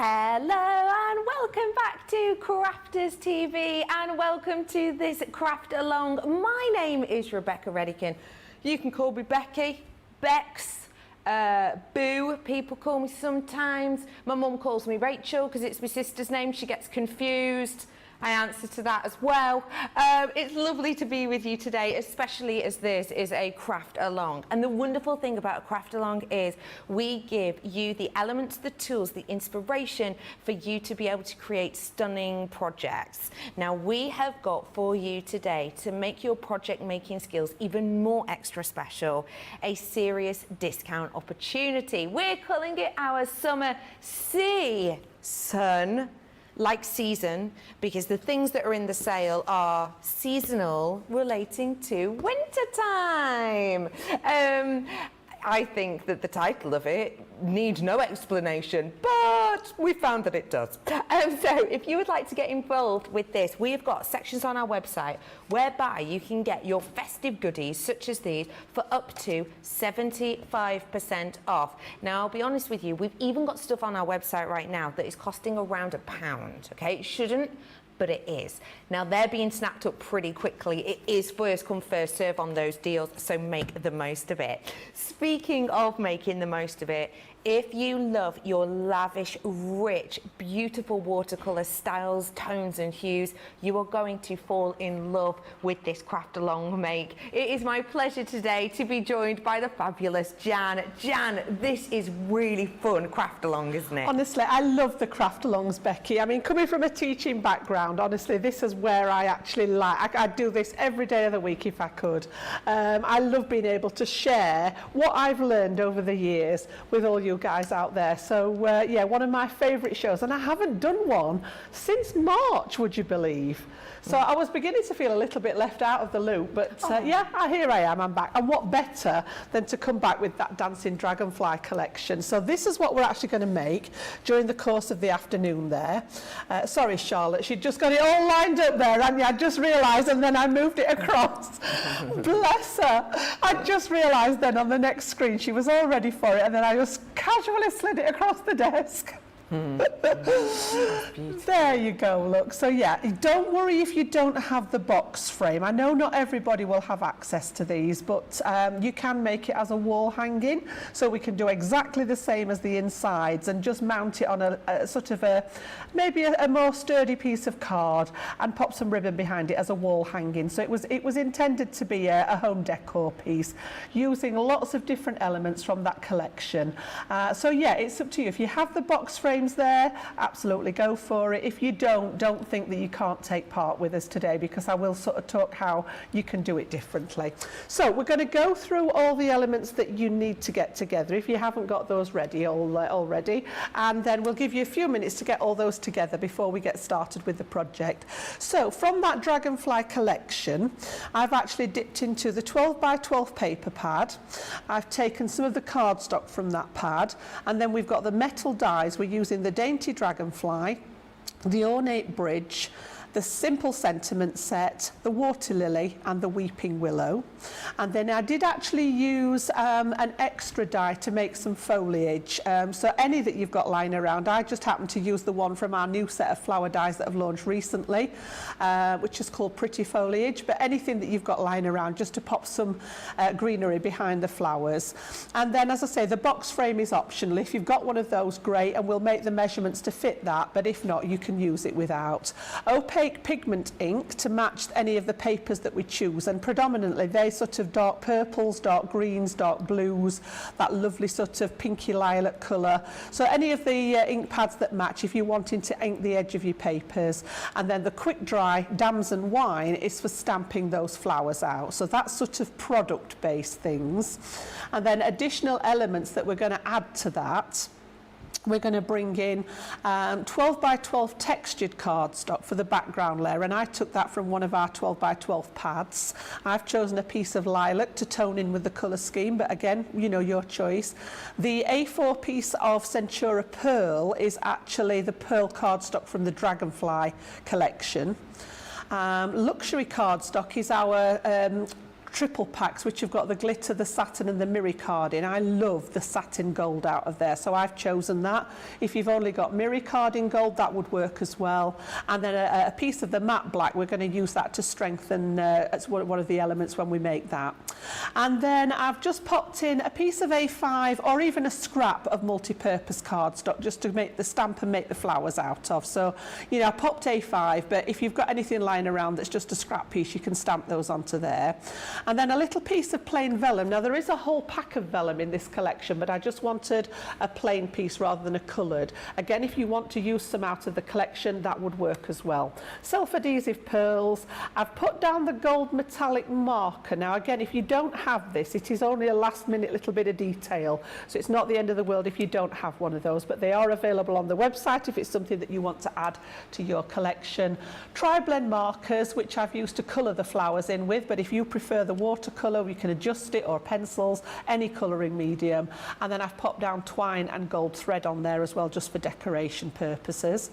Hello and welcome back to Crafters TV and welcome to this craft along. My name is Rebecca Redican. You can call me Becky, Bex, Boo, people call me sometimes. My mum calls me Rachel because it's my sister's name, she gets confused. I answer to that as well. It's lovely to be with you today, especially as this is a craft along. And the wonderful thing about a craft along is we give you the elements, the tools, the inspiration for you to be able to create stunning projects. Now we have got for you today, to make your project making skills even more extra special, a serious discount opportunity. We're calling it our summer season. Like season, because the things that are in the sale are seasonal, relating to winter time. I think that the title of it needs no explanation, but we found that it does. So if you would like to get involved with this, we've got sections on our website whereby you can get your festive goodies such as these for up to 75% off. Now, I'll be honest with you, we've even got stuff on our website right now that is costing around £1, okay? It shouldn't, but it is. Now they're being snapped up pretty quickly. It is first come, first serve on those deals, so make the most of it. Speaking of making the most of it, if you love your lavish, rich, beautiful watercolour styles, tones and hues, you are going to fall in love with this craft along make. It is my pleasure today to be joined by the fabulous Jan. Jan, this is really fun craft along, isn't it? Honestly, I love the craft alongs, Becky. I mean, coming from a teaching background, honestly, this is where I actually like. I'd do this every day of the week if I could. I love being able to share what I've learned over the years with all you guys out there. So yeah, one of my favourite shows, and I haven't done one since March, would you believe? So I was beginning to feel a little bit left out of the loop, but yeah, here I am, I'm back. And what better than to come back with that Dancing Dragonfly collection. So this is what we're actually going to make during the course of the afternoon there. Sorry, Charlotte, she'd just got it all lined up there, and I just realised, and then I moved it across. Bless her. I just realised then on the next screen she was all ready for it, and then I just casually slid it across the desk. There you go, look. So yeah, don't worry if you don't have the box frame. I know not everybody will have access to these, but you can make it as a wall hanging, so we can do exactly the same as the insides and just mount it on a sort of maybe a more sturdy piece of card and pop some ribbon behind it as a wall hanging. So it was intended to be a home decor piece using lots of different elements from that collection. So yeah, it's up to you. If you have the box frame there, absolutely go for it. If you don't think that you can't take part with us today, because I will sort of talk how you can do it differently. So we're going to go through all the elements that you need to get together if you haven't got those ready already, and then we'll give you a few minutes to get all those together before we get started with the project. So from that Dragonfly collection, I've actually dipped into the 12 by 12 paper pad. I've taken some of the cardstock from that pad, and then we've got the metal dies. We're using the Dainty Dragonfly, the Ornate Bridge, the Simple Sentiment set, the Water Lily and the Weeping Willow. And then I did actually use an extra die to make some foliage. So any that you've got lying around, I just happened to use the one from our new set of flower dies that have launched recently, which is called Pretty Foliage. But anything that you've got lying around, just to pop some greenery behind the flowers. And then, as I say, the box frame is optional. If you've got one of those, great, and we'll make the measurements to fit that. But if not, you can use it without. Opaque pigment ink to match any of the papers that we choose, and predominantly they sort of dark purples, dark greens, dark blues, that lovely sort of pinky lilac colour. So any of the ink pads that match if you're wanting to ink the edge of your papers. And then the quick dry damson wine is for stamping those flowers out. So that's sort of product based things. And then additional elements that we're going to add to that, we're going to bring in 12 by 12 textured cardstock for the background layer, and I took that from one of our 12 by 12 pads. I've chosen a piece of lilac to tone in with the colour scheme, but again, you know, your choice. The A4 piece of Centura Pearl is actually the pearl cardstock from the Dragonfly collection. Luxury cardstock is our triple packs, which have got the glitter, the satin and the mirror card in. I love the satin gold out of there, so I've chosen that. If you've only got mirror card in gold, that would work as well. And then a piece of the matte black, we're going to use that to strengthen as one of the elements when we make that. And then I've just popped in a piece of A5 or even a scrap of multi-purpose cardstock just to make the stamp and make the flowers out of. So, you know, I popped A5, but if you've got anything lying around that's just a scrap piece, you can stamp those onto there. And then a little piece of plain vellum. Now, there is a whole pack of vellum in this collection, but I just wanted a plain piece rather than a coloured. Again, if you want to use some out of the collection, that would work as well. Self-Adhesive Pearls. I've put down the gold metallic marker. Now, again, if you don't have this, it is only a last-minute little bit of detail, so it's not the end of the world if you don't have one of those, but they are available on the website if it's something that you want to add to your collection. Tri-blend markers, which I've used to colour the flowers in with, but if you prefer the watercolour, you can adjust it, or pencils, any colouring medium. And then I've popped down twine and gold thread on there as well, just for decoration purposes.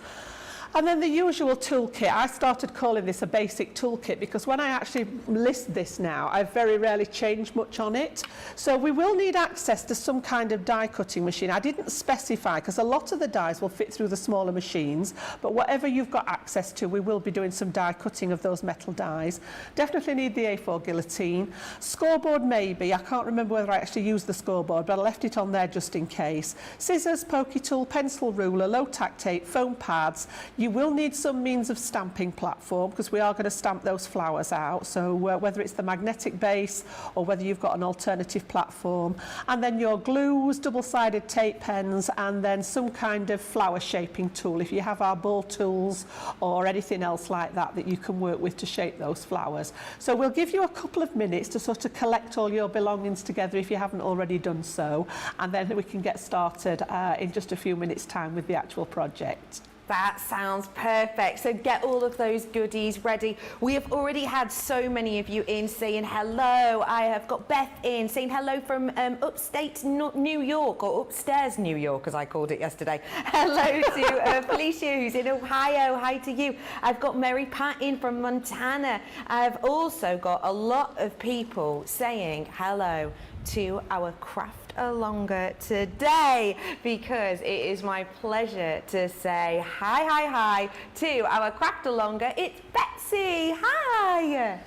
And then the usual toolkit. I started calling this a basic toolkit because when I actually list this now, I very rarely change much on it. So we will need access to some kind of die cutting machine. I didn't specify because a lot of the dies will fit through the smaller machines, but whatever you've got access to, we will be doing some die cutting of those metal dies. Definitely need the A4 guillotine. Scoreboard maybe. I can't remember whether I actually used the scoreboard, but I left it on there just in case. Scissors, pokey tool, pencil ruler, low tack tape, foam pads. You will need some means of stamping platform because we are going to stamp those flowers out. So whether it's the magnetic base or whether you've got an alternative platform. And then your glues, double-sided tape pens, and then some kind of flower shaping tool. If you have our ball tools or anything else like that that you can work with to shape those flowers. So we'll give you a couple of minutes to sort of collect all your belongings together if you haven't already done so. And then we can get started in just a few minutes' time with the actual project. That sounds perfect. So get all of those goodies ready. We have already had so many of you in saying hello. I have got Beth in saying hello from upstate New York, or upstairs New York as I called it yesterday. Hello to Felicia who's in Ohio. Hi to you. I've got Mary Pat in from Montana. I've also got a lot of people saying hello to our craft alonger today, because it is my pleasure to say hi to our craft alonger. It's Betsy. Hi.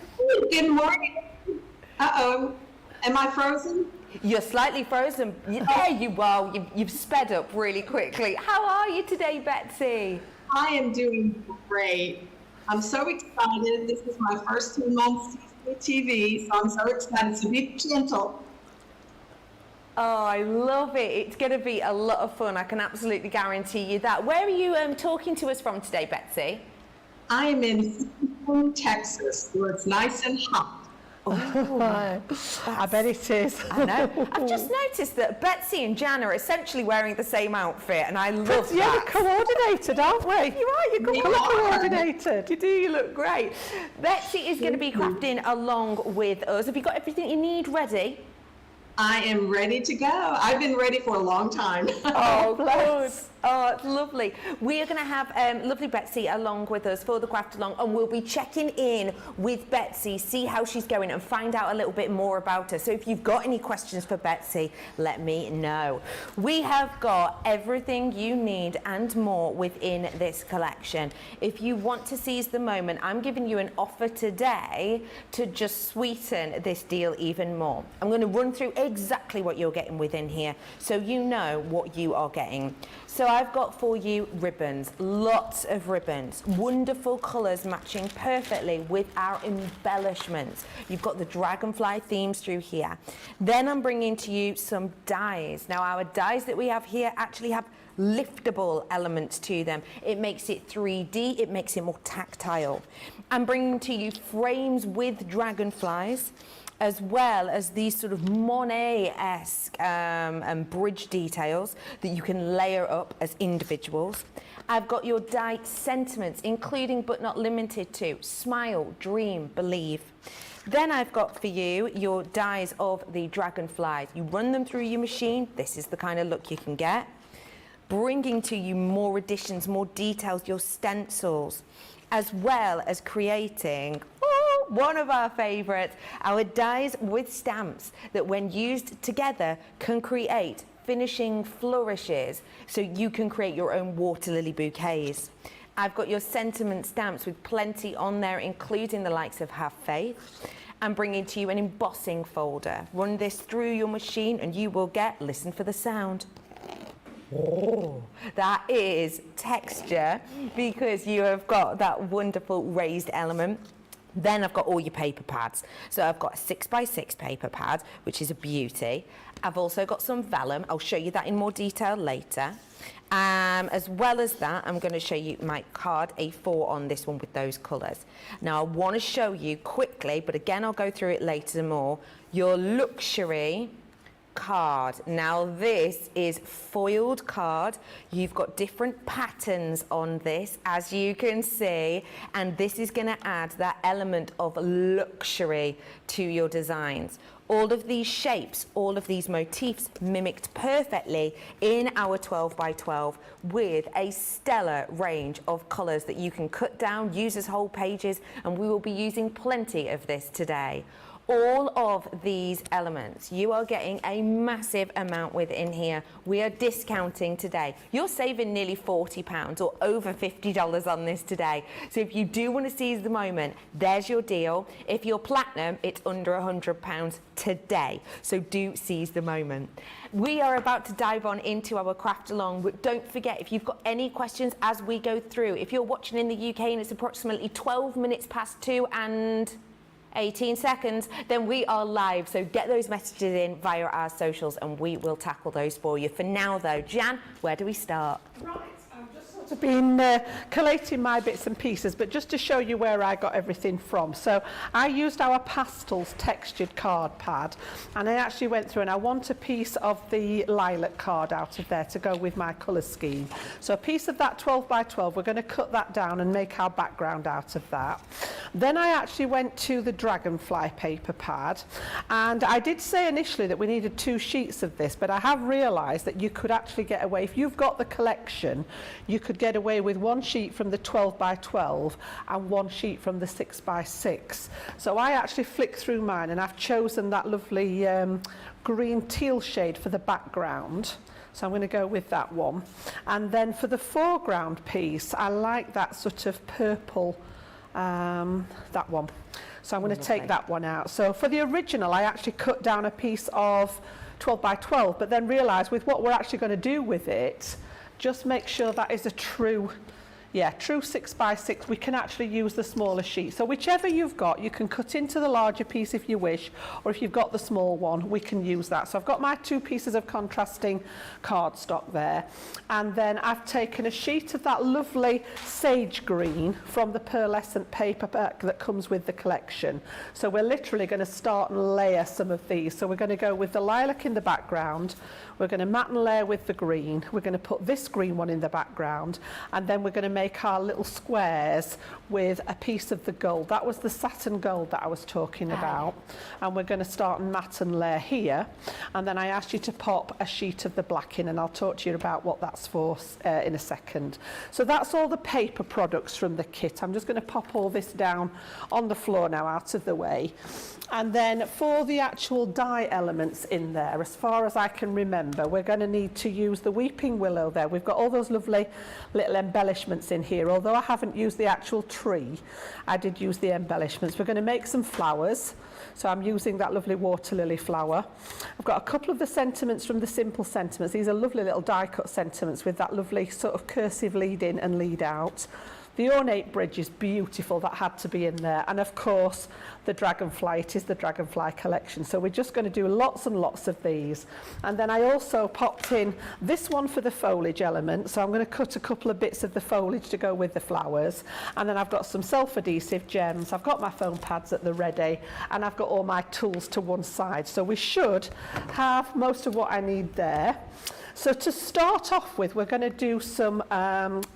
Good morning. Uh-oh. Am I frozen? You're slightly frozen. There you are. You've sped up really quickly. How are you today, Betsy? I am doing great. I'm so excited. This is my first 2 months TV, so I'm so excited. So be gentle. Oh, I love it. It's going to be a lot of fun. I can absolutely guarantee you that. Where are you talking to us from today, Betsy? I am in Texas, where it's nice and hot. Oh, I bet it is. I know. I've just noticed that Betsy and Jan are essentially wearing the same outfit, and I love that. Yeah, we're coordinated, aren't we? You are. You're coordinated. You do. You look great. Betsy is going to be crafting along with us. Have you got everything you need ready? I am ready to go. I've been ready for a long time. Oh, bless. Oh, it's lovely. We are going to have lovely Betsy along with us for the craft along, and we'll be checking in with Betsy, see how she's going and find out a little bit more about her. So if you've got any questions for Betsy, let me know. We have got everything you need and more within this collection. If you want to seize the moment, I'm giving you an offer today to just sweeten this deal even more. I'm going to run through exactly what you're getting within here so you know what you are getting. So I've got for you ribbons, lots of ribbons, wonderful colours matching perfectly with our embellishments. You've got the dragonfly themes through here. Then I'm bringing to you some dies. Now our dies that we have here actually have liftable elements to them. It makes it 3D, it makes it more tactile. I'm bringing to you frames with dragonflies, as well as these sort of Monet-esque and bridge details that you can layer up as individuals. I've got your die sentiments, including but not limited to smile, dream, believe. Then I've got for you your dies of the dragonflies. You run them through your machine. This is the kind of look you can get. Bringing to you more additions, more details, your stencils, as well as creating one of our favourites, our dies with stamps that when used together can create finishing flourishes, so you can create your own water lily bouquets. I've got your sentiment stamps with plenty on there, including the likes of Have Faith. I'm bringing to you an embossing folder. Run this through your machine and you will get, listen for the sound. Oh, that is texture, because you have got that wonderful raised element. Then I've got all your paper pads. So I've got a 6x6 paper pad, which is a beauty. I've also got some vellum. I'll show you that in more detail later. As well as that, I'm going to show you my card A4 on this one with those colours. Now I want to show you quickly, but again I'll go through it later more, your luxury card. Now this is foiled card. You've got different patterns on this, as you can see, and this is going to add that element of luxury to your designs. All of these shapes, all of these motifs mimicked perfectly in our 12x12 with a stellar range of colours that you can cut down, use as whole pages, and we will be using plenty of this today. All of these elements, you are getting a massive amount within here. We are discounting today. You're saving nearly £40 or over $50 on this today. So if you do want to seize the moment, there's your deal. If you're platinum, it's under £100 today. So do seize the moment. We are about to dive on into our craft along, but don't forget, if you've got any questions as we go through, if you're watching in the UK and it's approximately 12 minutes past 2 and 18 seconds, then we are live. So get those messages in via our socials and we will tackle those for you. For now though, Jan, where do we start? Right, I've just sort of been collating my bits and pieces, but just to show you where I got everything from. So I used our pastels textured card pad, and I actually went through and I want a piece of the lilac card out of there to go with my colour scheme. So a piece of that 12x12, we're going to cut that down and make our background out of that. Then I actually went to the Dragonfly Paper Pad, and I did say initially that we needed 2 sheets of this, but I have realised that you could actually get away, if you've got the collection, you could get away with 1 sheet from the 12x12 and 1 sheet from the 6x6. So I actually flicked through mine and I've chosen that lovely green teal shade for the background. So I'm going to go with that one. And then for the foreground piece, I like that sort of purple, that one. So I'm going to take that one out. So for the original, I actually cut down a piece of 12x12, but then realised with what we're actually going to do with it, just make sure that is a true 6x6. We can actually use the smaller sheet. So whichever you've got, you can cut into the larger piece if you wish, or if you've got the small one, we can use that. So I've got my 2 pieces of contrasting cardstock there. And then I've taken a sheet of that lovely sage green from the pearlescent paper pack that comes with the collection. So we're literally going to start and layer some of these. So we're going to go with the lilac in the background. We're going to mat and layer with the green. We're going to put this green one in the background, and then we're going to make our little squares with a piece of the gold. That was the satin gold that I was talking about. And we're going to start and mat and layer here. And then I asked you to pop a sheet of the black in, and I'll talk to you about what that's for in a second. So that's all the paper products from the kit. I'm just going to pop all this down on the floor now, out of the way. And then for the actual die elements in there, as far as I can remember, we're going to need to use the weeping willow there. We've got all those lovely little embellishments in here. Although I haven't used the actual tree, I did use the embellishments. We're going to make some flowers. So I'm using that lovely water lily flower. I've got a couple of the sentiments from the Simple Sentiments. These are lovely little die cut sentiments with that lovely sort of cursive lead in and lead out. The Ornate Bridge is beautiful, that had to be in there. And of course, the Dragonfly, it is the Dragonfly collection. So we're just going to do lots and lots of these. And then I also popped in this one for the foliage element. So I'm going to cut a couple of bits of the foliage to go with the flowers. And then I've got some self-adhesive gems. I've got my foam pads at the ready, and I've got all my tools to one side. So we should have most of what I need there. So to start off with, we're going to do some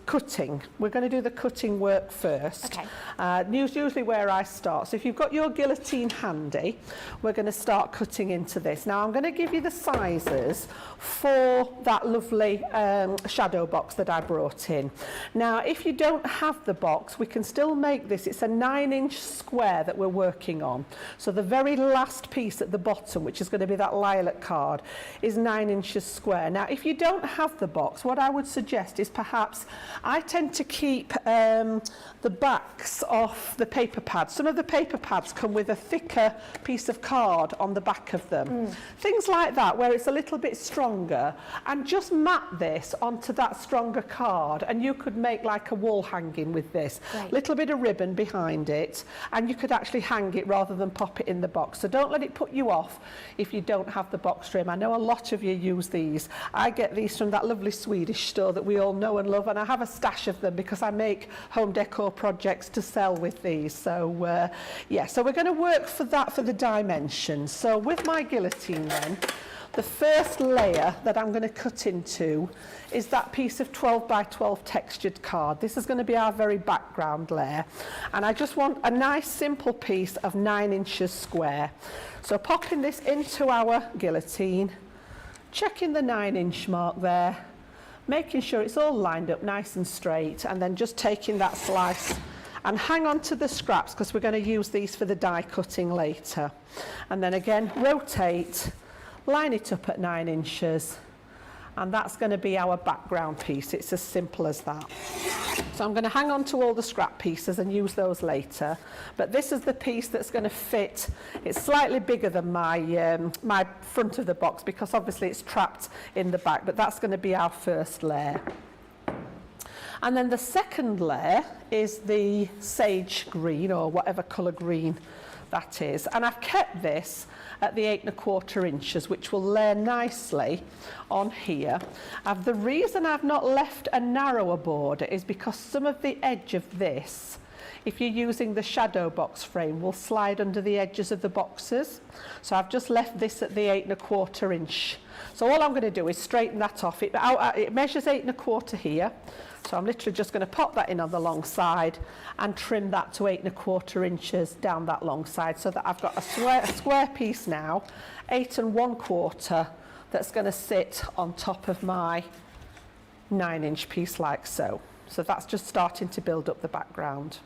cutting. We're going to do the cutting work first. Okay. Usually where I start. So if you've got your guillotine handy, we're going to start cutting into this. Now I'm going to give you the sizes for that lovely shadow box that I brought in. Now if you don't have the box, we can still make this. It's a 9-inch square that we're working on. So the very last piece at the bottom, which is going to be that lilac card, is 9 inches square. Now if you don't have the box, what I would suggest is perhaps, I tend to keep the backs of the paper pads. Some of the paper pads come with a thicker piece of card on the back of them. Things like that, where it's a little bit stronger, and just mat this onto that stronger card, and you could make like a wall hanging with this. Right. Little bit of ribbon behind it, and you could actually hang it rather than pop it in the box. So don't let it put you off if you don't have the box frame. I know a lot of you use these. I get these from that lovely Swedish store that we all know and love, and I have a stash of them because I make home decor projects to sell with these. So yeah, so we're going to work for that, for the dimensions. So with my guillotine then, the first layer that I'm going to cut into is that piece of 12 by 12 textured card. This is going to be our very background layer, and I just want a nice simple piece of 9 inches square. So popping this into our guillotine, checking the 9-inch mark there, making sure it's all lined up nice and straight, and then just taking that slice and hang on to the scraps because we're going to use these for the die cutting later. And then again, rotate, line it up at 9 inches, and that's going to be our background piece. It's as simple as that. So I'm going to hang on to all the scrap pieces and use those later, but this is the piece that's going to fit. It's slightly bigger than my my front of the box because obviously it's trapped in the back, but that's going to be our first layer. And then the second layer is the sage green, or whatever colour green that is, and I've kept this at the 8 1/4 inches, which will lay nicely on here. The reason I've not left a narrower border is because some of the edge of this, if you're using the shadow box frame, will slide under the edges of the boxes. So I've just left this at the 8 1/4 inch. So all I'm going to do is straighten that off. It measures 8 1/4 here. So I'm literally just going to pop that in on the long side and trim that to 8 1/4 inches down that long side, so that I've got a square piece now, 8 1/4, that's going to sit on top of my 9-inch piece like so. So that's just starting to build up the background.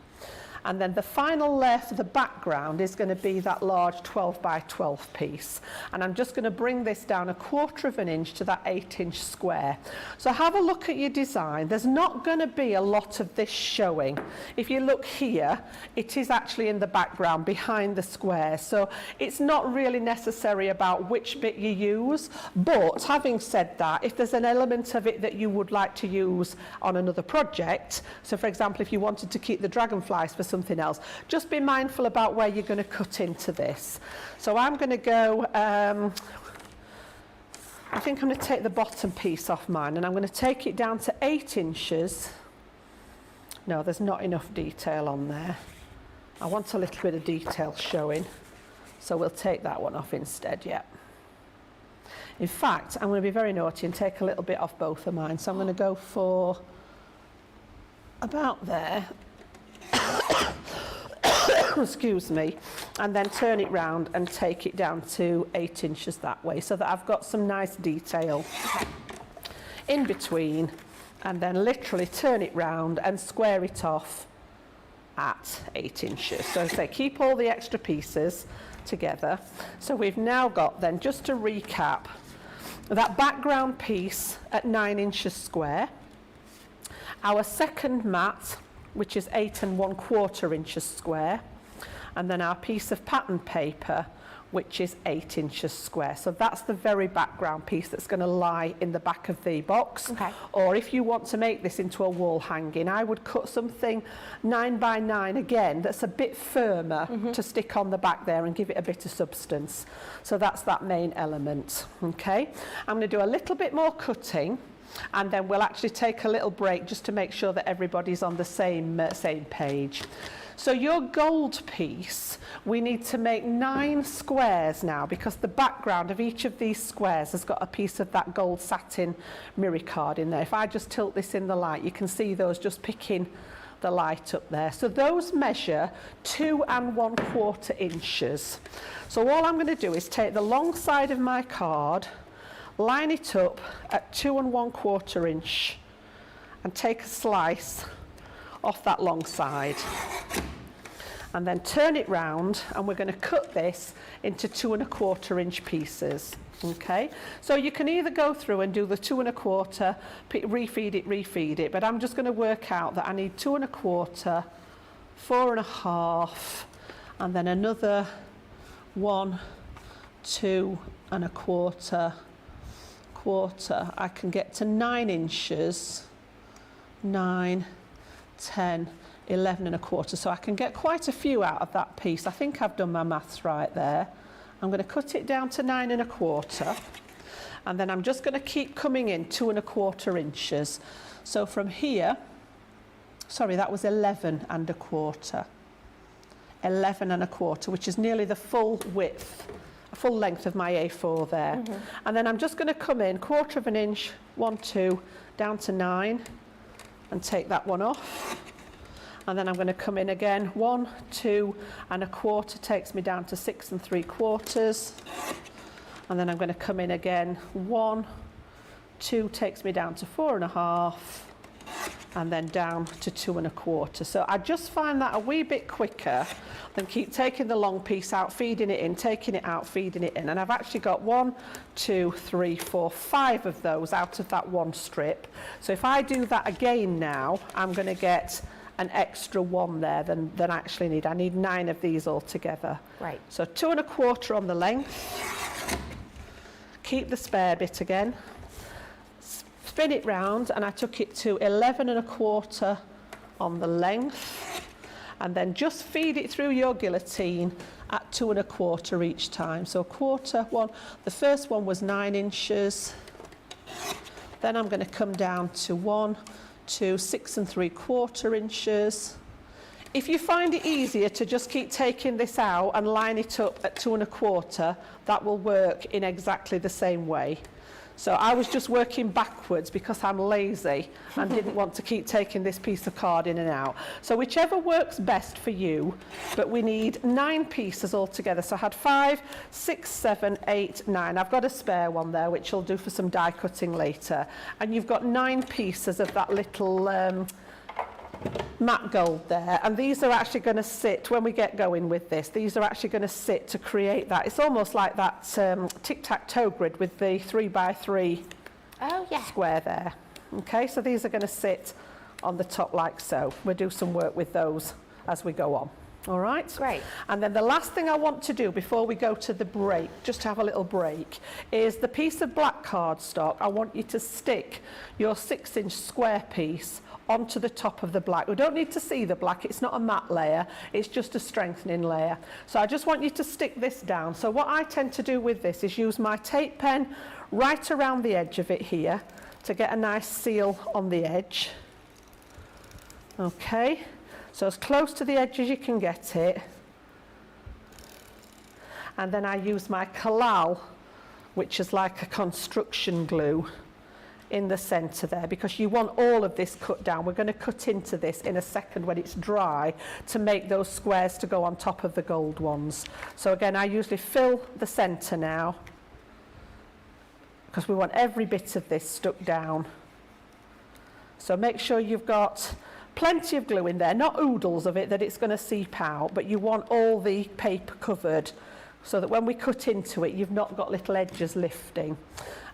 And then the final layer for the background is going to be that large 12 by 12 piece. And I'm just going to bring this down 1/4 inch to that 8-inch square. So have a look at your design. There's not going to be a lot of this showing. If you look here, it is actually in the background behind the square. So it's not really necessary about which bit you use. But having said that, if there's an element of it that you would like to use on another project, so for example, if you wanted to keep the dragonflies for something else, just be mindful about where you're going to cut into this. So I'm going to go, I think I'm going to take the bottom piece off mine, and I'm going to take it down to 8 inches. No, there's not enough detail on there. I want a little bit of detail showing, so we'll take that one off instead. Yeah. In fact, I'm going to be very naughty and take a little bit off both of mine. So I'm going to go for about there. Excuse me, and then turn it round and take it down to 8 inches that way, so that I've got some nice detail in between, and then literally turn it round and square it off at 8 inches. So say keep all the extra pieces together. So we've now got then, just to recap, that background piece at 9 inches square, our second mat, which is 8 1/4 inches square, and then our piece of pattern paper, which is 8 inches square. So that's the very background piece that's going to lie in the back of the box. Okay. Or if you want to make this into a wall hanging, I would cut something 9 by 9 again that's a bit firmer to stick on the back there and give it a bit of substance. So that's that main element. Okay, I'm going to do a little bit more cutting, and then we'll actually take a little break just to make sure that everybody's on the same page. So your gold piece, we need to make 9 squares now, because the background of each of these squares has got a piece of that gold satin mirror card in there. If I just tilt this in the light, you can see those just picking the light up there. So those measure 2 1/4 inches. So all I'm going to do is take the long side of my card, line it up at 2 1/4 inch, and take a slice off that long side, and then turn it round, and we're going to cut this into 2 1/4 inch pieces. Okay, so you can either go through and do the 2 1/4, refeed it, but I'm just going to work out that I need 2 1/4, 4 1/2, and then another 1, 2 1/4, quarter. I can get to 9 inches, 9, 10, 11 1/4, so I can get quite a few out of that piece. I think I've done my maths right there. I'm going to cut it down to 9 1/4, and then I'm just going to keep coming in 2 1/4 inches. So from here, sorry, that was 11 1/4, 11 1/4, which is nearly the full width, full length of my A4 there. And then I'm just going to come in 1/4 inch, 1, 2, down to 9, and take that one off. And then I'm going to come in again, 1, 2 1/4 takes me down to 6 3/4. And then I'm going to come in again, 1, 2 takes me down to 4 1/2, and then down to 2 1/4. So I just find that a wee bit quicker than keep taking the long piece out, feeding it in, taking it out, feeding it in. And I've actually got 1, 2, 3, 4, 5 of those out of that one strip. So if I do that again now, I'm going to get an extra 1 there than I actually need. I need 9 of these altogether. Right. So 2 1/4 on the length. Keep the spare bit again. Spin it round, and I took it to 11 1/4 on the length. And then just feed it through your guillotine at 2 1/4 each time. So 1/4, the first one was 9 inches. Then I'm going to come down to 1, 2, 6 3/4 inches. If you find it easier to just keep taking this out and line it up at 2 1/4, that will work in exactly the same way. So I was just working backwards because I'm lazy and didn't want to keep taking this piece of card in and out. So whichever works best for you, but we need 9 pieces altogether. So I had 5, 6, 7, 8, 9. I've got a spare one there, which I'll do for some die cutting later. And you've got 9 pieces of that little matte gold there, and these are actually going to sit, when we get going with this, these are actually going to sit to create that. It's almost like that tic-tac-toe grid with the 3 by 3 square there. Okay, so these are going to sit on the top like so. We'll do some work with those as we go on. All right? Great. And then the last thing I want to do before we go to the break, just to have a little break, is the piece of black cardstock. I want you to stick your 6-inch square piece onto the top of the black. We don't need to see the black, it's not a matte layer, it's just a strengthening layer. So I just want you to stick this down. So what I tend to do with this is use my tape pen right around the edge of it here to get a nice seal on the edge. Okay, so as close to the edge as you can get it. And then I use my collal, which is like a construction glue, in the centre there, because you want all of this cut down. We're going to cut into this in a second when it's dry to make those squares to go on top of the gold ones. So again, I usually fill the centre now, because we want every bit of this stuck down. So make sure you've got plenty of glue in there, not oodles of it that it's going to seep out, but you want all the paper covered so that when we cut into it, you've not got little edges lifting.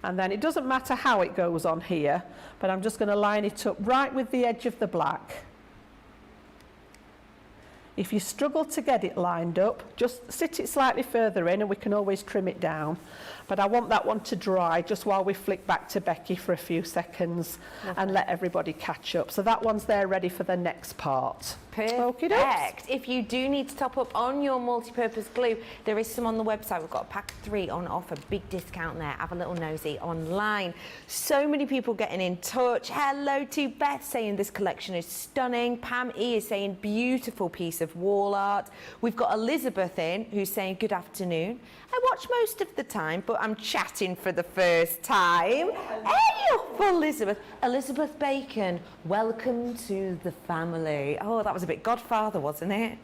And then it doesn't matter how it goes on here, but I'm just going to line it up right with the edge of the black. If you struggle to get it lined up, just sit it slightly further in and we can always trim it down. But I want that one to dry just while we flick back to Becky for a few seconds and let everybody catch up. So that one's there ready for the next part. Perfect. If you do need to top up on your multi-purpose glue, there is some on the website. We've got a pack of 3 on offer, big discount there. Have a little nosy online. So many people getting in touch. Hello to Beth saying this collection is stunning. Pam E is saying beautiful piece of wall art. We've got Elizabeth in who's saying good afternoon. I watch most of the time, but I'm chatting for the first time. Hey, Elizabeth. Elizabeth Bacon, welcome to the family. Oh, that was a bit Godfather, wasn't it?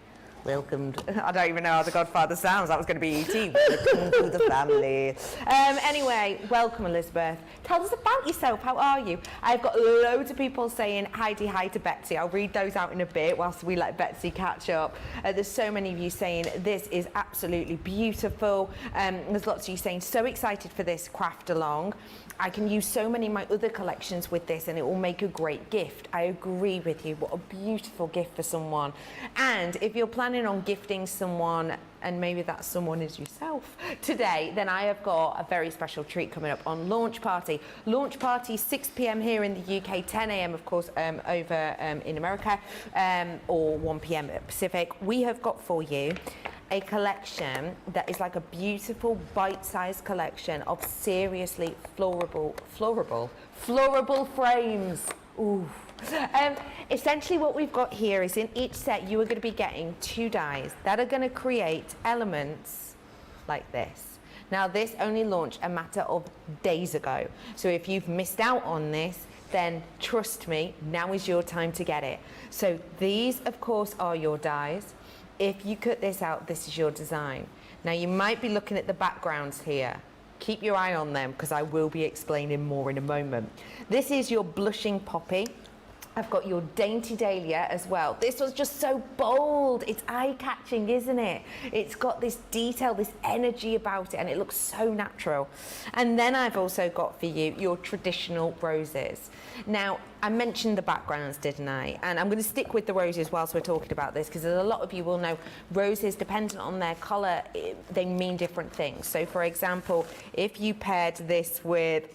Welcomed. I don't even know how the Godfather sounds. That was going to be E.T. Welcome to the family. Anyway, welcome, Elizabeth. Tell us about yourself. How are you? I've got loads of people saying hi to Betsy. I'll read those out in a bit whilst we let Betsy catch up. There's so many of you saying this is absolutely beautiful. There's lots of you saying so excited for this craft along. I can use so many of my other collections with this and it will make a great gift. I agree with you. What a beautiful gift for someone. And if you're planning on gifting someone, and maybe that someone is yourself today, then I have got a very special treat coming up on Launch Party. Launch Party, 6 p.m. here in the UK, 10 a.m. of course over in America, or 1 p.m. Pacific. We have got for you a collection that is like a beautiful bite-sized collection of seriously florable frames. Ooh. Essentially what we've got here is in each set you are going to be getting 2 dies that are going to create elements like this. Now this only launched a matter of days ago, so if you've missed out on this, then trust me, now is your time to get it. So these of course are your dies. If you cut this out, this is your design. Now you might be looking at the backgrounds here. Keep your eye on them because I will be explaining more in a moment. This is your blushing poppy. I've got your dainty dahlia as well. This was just so bold. It's eye-catching, isn't it? It's got this detail, this energy about it, and it looks so natural. And then I've also got for you your traditional roses. Now, I mentioned the backgrounds, didn't I? And I'm going to stick with the roses whilst we're talking about this, because a lot of you will know roses, dependent on their colour, they mean different things. So, for example, if you paired this with,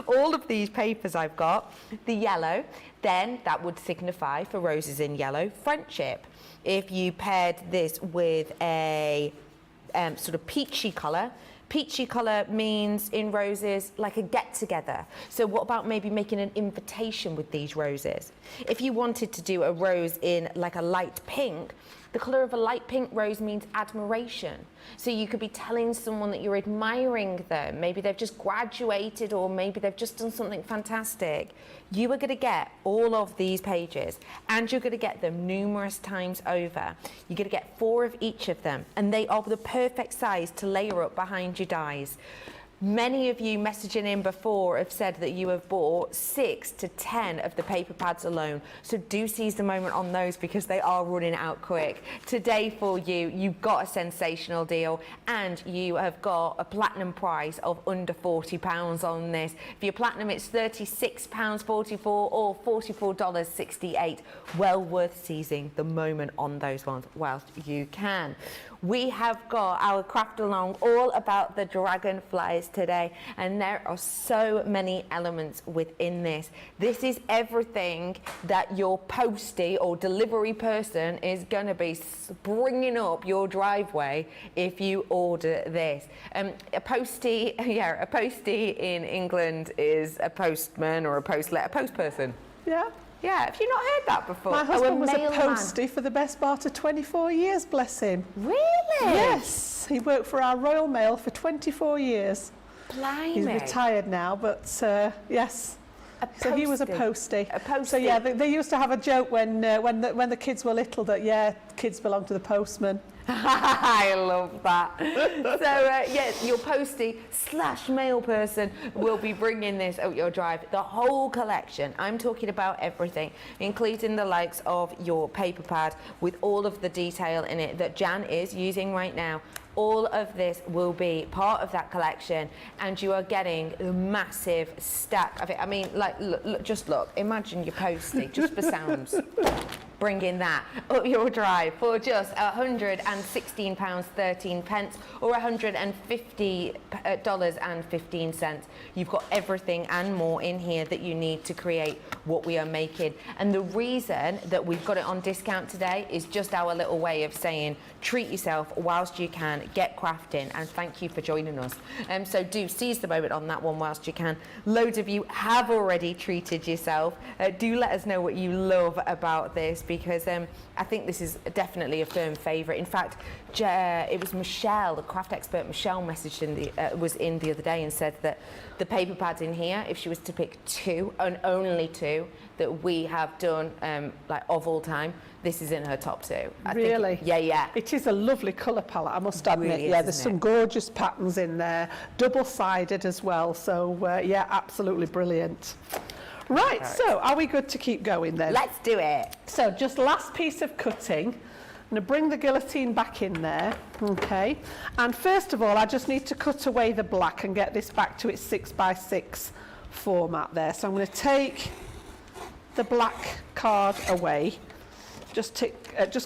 all of these papers I've got, the yellow, then that would signify for roses in yellow, friendship. If you paired this with a sort of peachy colour means in roses like a get-together. So what about maybe making an invitation with these roses? If you wanted to do a rose in like a light pink, the colour of a light pink rose means admiration. So you could be telling someone that you're admiring them. Maybe they've just graduated or maybe they've just done something fantastic. You are going to get all of these pages and you're going to get them numerous times over. You're going to get 4 of each of them and they are the perfect size to layer up behind your dies. Many of you messaging in before have said that you have bought 6 to 10 of the paper pads alone. So do seize the moment on those because they are running out quick. Today for you, you've got a sensational deal and you have got a platinum price of under £40 on this. If you're platinum, it's £36.44 or $44.68. Well worth seizing the moment on those ones whilst you can. We have got our craft along all about the dragonflies today, and there are so many elements within this. This is everything that your postie or delivery person is going to be bringing up your driveway if you order this. A postie in England is a postman or a postperson. Yeah. Yeah, have you not heard that before? My husband was a postie for the best part of 24 years, bless him. Really? Yes, he worked for our Royal Mail for 24 years. Blimey. He's retired now, but yes. So he was a postie. A postie. So yeah, they used to have a joke when the kids were little that kids belong to the postman. I love that. So yes, your postie / mail person will be bringing this out your drive. The whole collection. I'm talking about everything, including the likes of your paper pad with all of the detail in it that Jan is using right now. All of this will be part of that collection and you are getting a massive stack of it. I mean, like, just look, imagine your postie, just for sounds. bringing that up your drive for just £116.13 or $150.15. You've got everything and more in here that you need to create what we are making. And the reason that we've got it on discount today is just our little way of saying treat yourself whilst you can, get crafting, and thank you for joining us. So do seize the moment on that one whilst you can. Loads of you have already treated yourself. Do let us know what you love about this, because I think this is definitely a firm favourite. In fact, it was Michelle, the craft expert Michelle, messaged was in the other day and said that the paper pads in here, if she was to pick two, and only two, that we have done like of all time, this is in her top two. Really? Yeah. It is a lovely colour palette, I must admit. Really is, yeah, there's isn't some gorgeous patterns in there, double-sided as well. So yeah, absolutely brilliant. Right, so are we good to keep going then? Let's do it. So just last piece of cutting. I'm going to bring the guillotine back in there, okay? And first of all, I just need to cut away the black and get this back to its 6x6 format there. So I'm going to take the black card away, just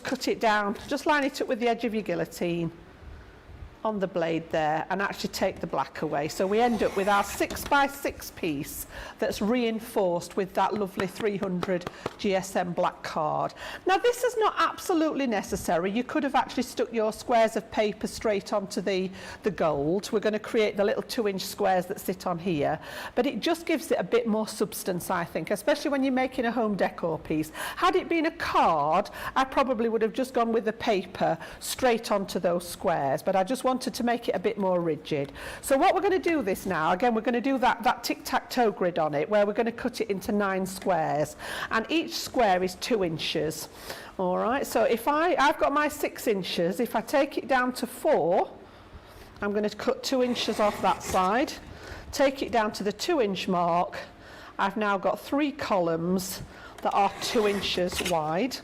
cut it down, just line it up with the edge of your guillotine on the blade there, and actually take the black away. So we end up with our 6x6 piece that's reinforced with that lovely 300 GSM black card. Now this is not absolutely necessary. You could have actually stuck your squares of paper straight onto the gold. We're going to create the little 2-inch squares that sit on here, but it just gives it a bit more substance, I think, especially when you're making a home decor piece. Had it been a card, I probably would have just gone with the paper straight onto those squares, but I just wanted to make it a bit more rigid. So what we're going to do this now, again, we're going to do that tic-tac-toe grid on it, where we're going to cut it into 9 squares, and each square is 2 inches. All right, so if I've got my 6 inches, if I take it down to 4, I'm going to cut 2 inches off that side, take it down to the 2-inch mark. I've now got 3 columns that are 2 inches wide.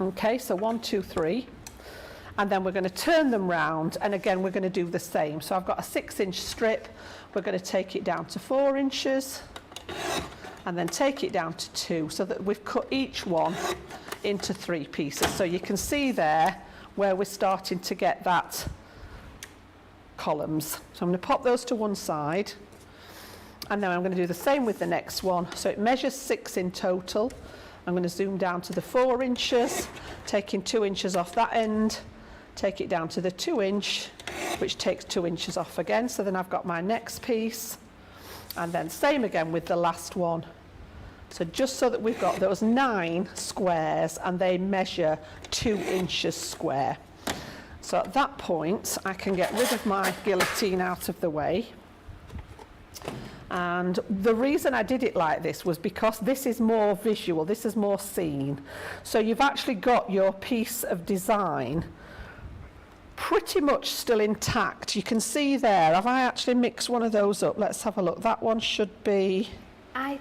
Okay, so 1, 2, 3. And then we're going to turn them round, and again we're going to do the same. So I've got a 6-inch strip, we're going to take it down to 4 inches and then take it down to 2, so that we've cut each one into 3 pieces. So you can see there where we're starting to get that columns. So I'm going to pop those to one side, and then I'm going to do the same with the next one. So it measures 6 in total. I'm going to zoom down to the 4 inches, taking 2 inches off that end, take it down to the 2-inch, which takes 2 inches off again. So then I've got my next piece, and then same again with the last one. So just so that we've got those 9 squares, and they measure 2 inches square. So at that point, I can get rid of my guillotine out of the way. And the reason I did it like this was because this is more visual, this is more seen. So you've actually got your piece of design pretty much still intact. You can see there, have I actually mixed one of those up? Let's have a look. That one should be... There's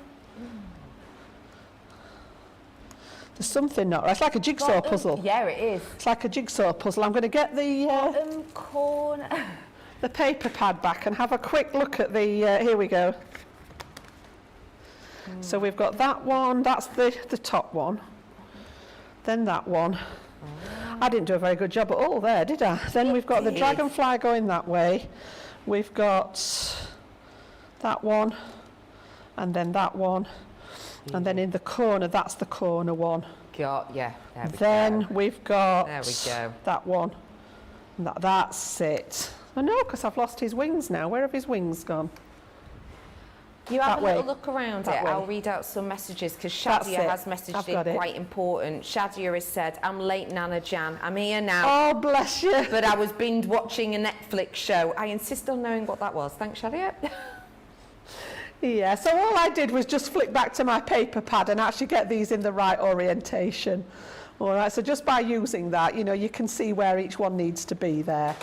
something not right. It's like a jigsaw puzzle. Yeah, it is. It's like a jigsaw puzzle. I'm going to get the... Bottom corner. the paper pad back and have a quick look at the, here we go. So we've got that one, that's the top one, then that one. I didn't do a very good job at all there, did I? Then we've got the dragonfly going that way, we've got that one, and then that one, and then in the corner, that's the corner one. Yeah, there we then go. We've got there we go. That one, and that's it. I know, because I've lost his wings now. Where have his wings gone? You have That a little way. look around That it. way. I'll read out some messages because That's Shadia it. has messaged I've got in it. quite important. Shadia has said, I'm late, Nana Jan. I'm here now. Oh, bless you. But I was binge watching a Netflix show. I insist on knowing what that was. Thanks, Shadia. Yeah, so all I did was just flick back to my paper pad and actually get these in the right orientation. All right, so just by using that, you know, you can see where each one needs to be there.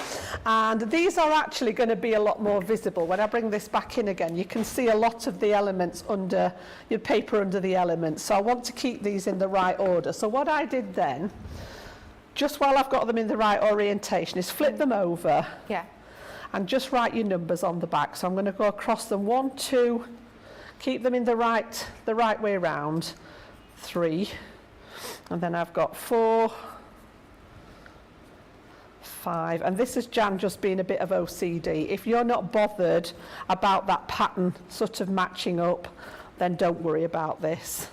And these are actually going to be a lot more visible. When I bring this back in again, you can see a lot of the elements under, your paper under the elements. So I want to keep these in the right order. So what I did then, just while I've got them in the right orientation, is flip them over. Yeah. And just write your numbers on the back. So I'm going to go across them 1, 2, keep them in the right way round, 3, And then I've got 4, 5, and this is Jan just being a bit of OCD. If you're not bothered about that pattern sort of matching up, then don't worry about this.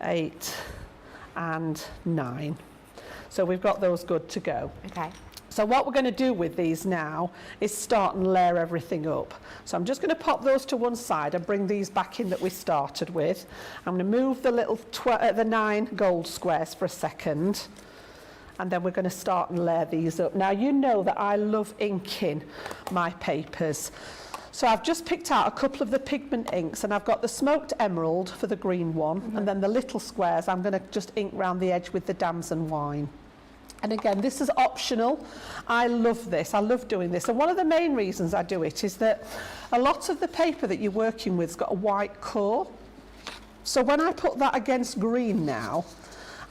8 and 9. So we've got those good to go. Okay. So what we're going to do with these now is start and layer everything up. So I'm just going to pop those to one side and bring these back in that we started with. I'm going to move the little the 9 gold squares for a second, and then we're going to start and layer these up. Now you know that I love inking my papers. So I've just picked out a couple of the pigment inks, and I've got the smoked emerald for the green one, and then the little squares I'm going to just ink round the edge with the damson wine. And again, this is optional. I love this. I love doing this. And one of the main reasons I do it is that a lot of the paper that you're working with has got a white core. So when I put that against green now,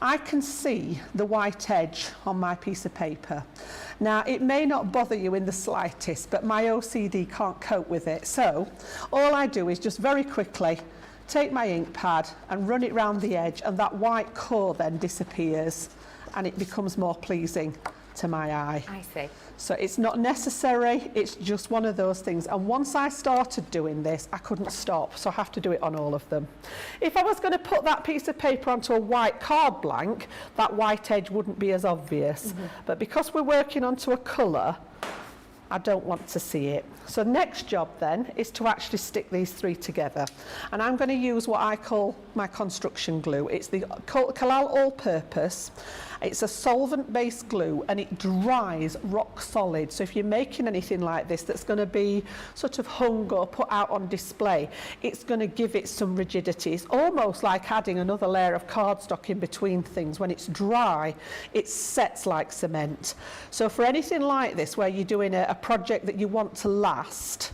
I can see the white edge on my piece of paper. Now, it may not bother you in the slightest, but my OCD can't cope with it. So all I do is just very quickly take my ink pad and run it round the edge, and that white core then disappears, and it becomes more pleasing to my eye. I see. So it's not necessary, it's just one of those things. And once I started doing this, I couldn't stop, so I have to do it on all of them. If I was going to put that piece of paper onto a white card blank, that white edge wouldn't be as obvious. But because we're working onto a colour, I don't want to see it. So next job then is to actually stick these 3 together. And I'm going to use what I call my construction glue. It's the Kalal All-Purpose. It's a solvent-based glue, and it dries rock solid. So if you're making anything like this that's going to be sort of hung or put out on display, it's going to give it some rigidity. It's almost like adding another layer of cardstock in between things. When it's dry, it sets like cement. So for anything like this, where you're doing a project that you want to last,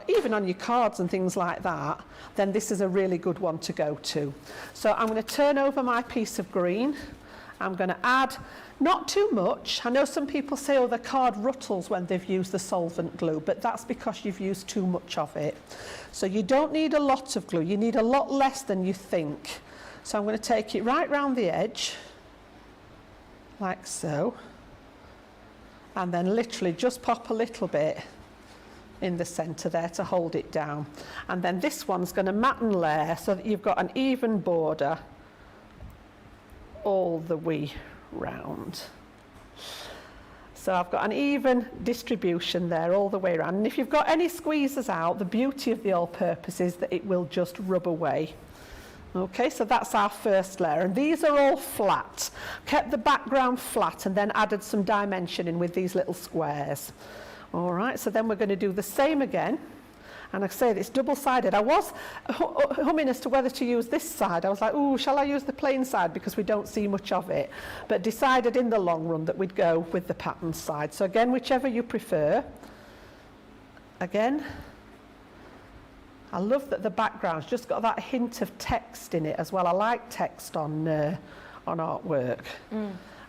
even on your cards and things like that, then this is a really good one to go to. So I'm going to turn over my piece of green. I'm going to add not too much. I know some people say, oh, the card ruttles when they've used the solvent glue, but that's because you've used too much of it. So you don't need a lot of glue. You need a lot less than you think. So I'm going to take it right round the edge, like so, and then literally just pop a little bit in the centre there to hold it down. And then this one's going to mat and layer so that you've got an even border all the way round. So I've got an even distribution there all the way around. And if you've got any squeezers out, the beauty of the all-purpose is that it will just rub away. Okay, so that's our first layer, and these are all flat. Kept the background flat and then added some dimension in with these little squares. All right, so then we're going to do the same again. And I say it's double-sided. I was humming as to whether to use this side. I was like, ooh, shall I use the plain side because we don't see much of it? But decided in the long run that we'd go with the pattern side. So again, whichever you prefer. Again, I love that the background's just got that hint of text in it as well. I like text on artwork.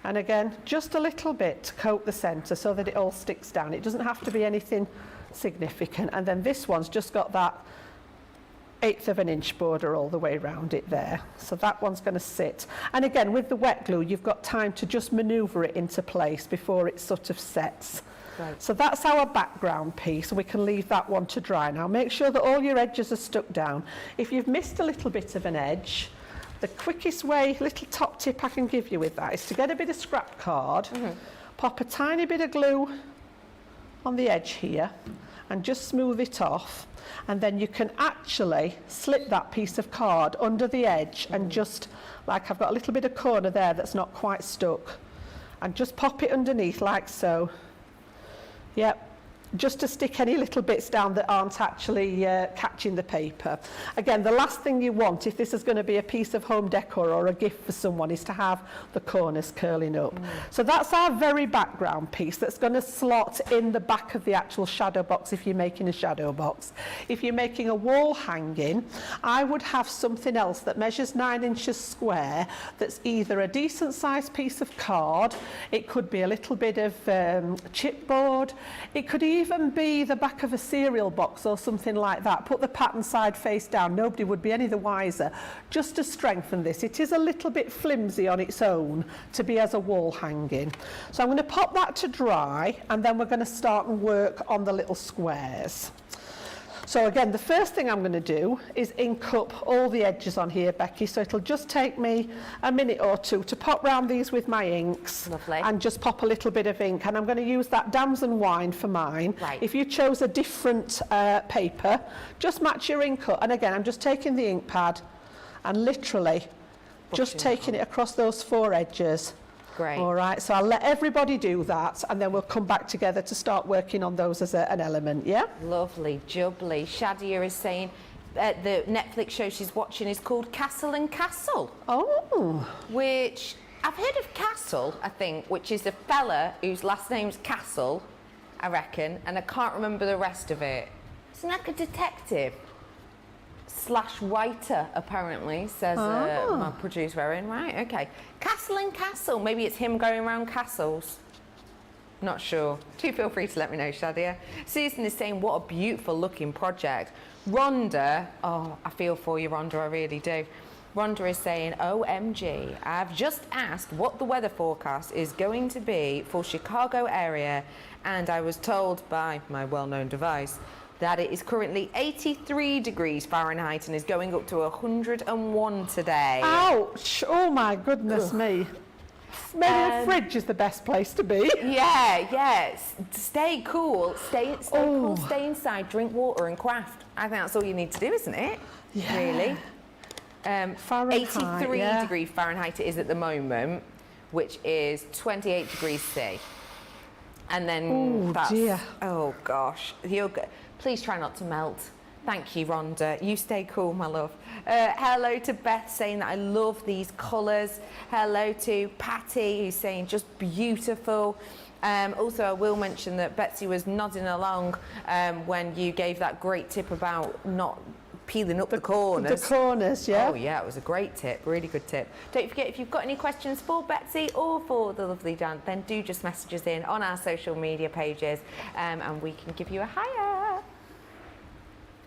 And again, just a little bit to coat the centre so that it all sticks down. It doesn't have to be anything significant. And then this one's just got that 1/8 of an inch border all the way around it there. So that one's going to sit. And again, with the wet glue, you've got time to just manoeuvre it into place before it sort of sets. Right. So that's our background piece. We can leave that one to dry now. Make sure that all your edges are stuck down. If you've missed a little bit of an edge, the quickest way, little top tip I can give you with that is to get a bit of scrap card, pop a tiny bit of glue on the edge here and just smooth it off, and then you can actually slip that piece of card under the edge and just, like I've got a little bit of corner there that's not quite stuck, and just pop it underneath like so. Yep. Just to stick any little bits down that aren't actually catching the paper. Again, the last thing you want, if this is going to be a piece of home decor or a gift for someone, is to have the corners curling up. So that's our very background piece that's going to slot in the back of the actual shadow box if you're making a shadow box. If you're making a wall hanging, I would have something else that measures 9 inches square that's either a decent sized piece of card, it could be a little bit of chipboard, it could even even be the back of a cereal box or something like that. Put the pattern side face down. Nobody would be any the wiser. Just to strengthen this. It is a little bit flimsy on its own to be as a wall hanging. So I'm going to pop that to dry, and then we're going to start and work on the little squares. So again, the first thing I'm going to do is ink up all the edges on here, Becky. So it'll just take me a minute or two to pop round these with my inks. Lovely. And just pop a little bit of ink. And I'm going to use that Damson Wine for mine. Right. If you chose a different paper, just match your ink up. And again, I'm just taking the ink pad and literally just taking it across those 4 edges. Great. All right, so I'll let everybody do that, and then we'll come back together to start working on those as an element, yeah? Lovely, jubbly. Shadia is saying the Netflix show she's watching is called Castle and Castle. Oh. Which, I've heard of Castle, I think, which is a fella whose last name's Castle, I reckon, and I can't remember the rest of it. Isn't like a detective / writer, apparently, says my producer, Erin. Right, okay. Castle and Castle. Maybe it's him going around castles. Not sure. Do feel free to let me know, Shadia. Susan is saying, what a beautiful looking project. Rhonda, oh, I feel for you, Rhonda, I really do. Rhonda is saying, OMG, I've just asked what the weather forecast is going to be for Chicago area, and I was told by my well-known device that it is currently 83 degrees Fahrenheit and is going up to 101 today. Ouch! Oh my goodness me. Maybe the fridge is the best place to be. Yeah, yes. Stay cool, stay cool, stay inside, drink water and craft. I think that's all you need to do, isn't it? Yeah. Really? Fahrenheit, 83 degrees Fahrenheit it is at the moment, which is 28 degrees C. And then dear. Oh gosh, please try not to melt. Thank you, Rhonda. You stay cool, my love. Hello to Beth saying that I love these colours. Hello to Patty who's saying just beautiful. Also, I will mention that Betsy was nodding along when you gave that great tip about not peeling up the corners. The corners, yeah. Oh yeah, it was a great tip, really good tip. Don't forget, if you've got any questions for Betsy or for the lovely Jan, then do just message us in on our social media pages and we can give you a hiya.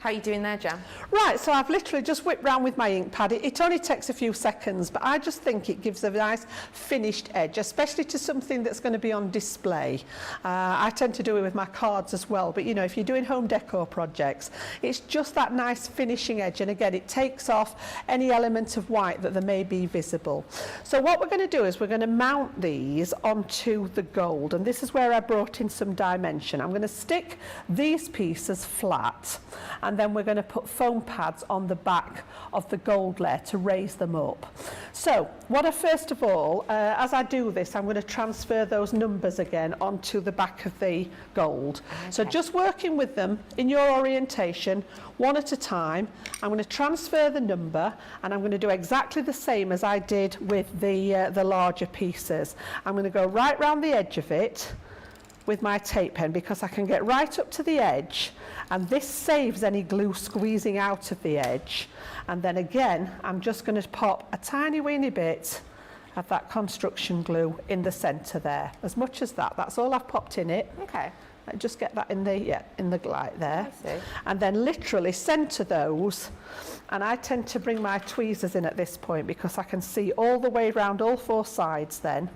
How are you doing there, Jan? Right, so I've literally just whipped round with my ink pad. It only takes a few seconds, but I just think it gives a nice finished edge, especially to something that's going to be on display. I tend to do it with my cards as well, but you know, if you're doing home decor projects, it's just that nice finishing edge, and again, it takes off any element of white that there may be visible. So what we're going to do is we're going to mount these onto the gold, and this is where I brought in some dimension. I'm going to stick these pieces flat, and then we're going to put foam pads on the back of the gold layer to raise them up. So what I first of all, as I do this, I'm going to transfer those numbers again onto the back of the gold. Okay. So just working with them in your orientation, one at a time. I'm going to transfer the number, and I'm going to do exactly the same as I did with the larger pieces. I'm going to go right round the edge of it with my tape pen, because I can get right up to the edge, and this saves any glue squeezing out of the edge. And then again, I'm just going to pop a tiny weeny bit of that construction glue in the centre there, as much as that. That's all I've popped in it. Okay. Just get that in the light there. I see. And then literally centre those, and I tend to bring my tweezers in at this point because I can see all the way around all 4 sides then.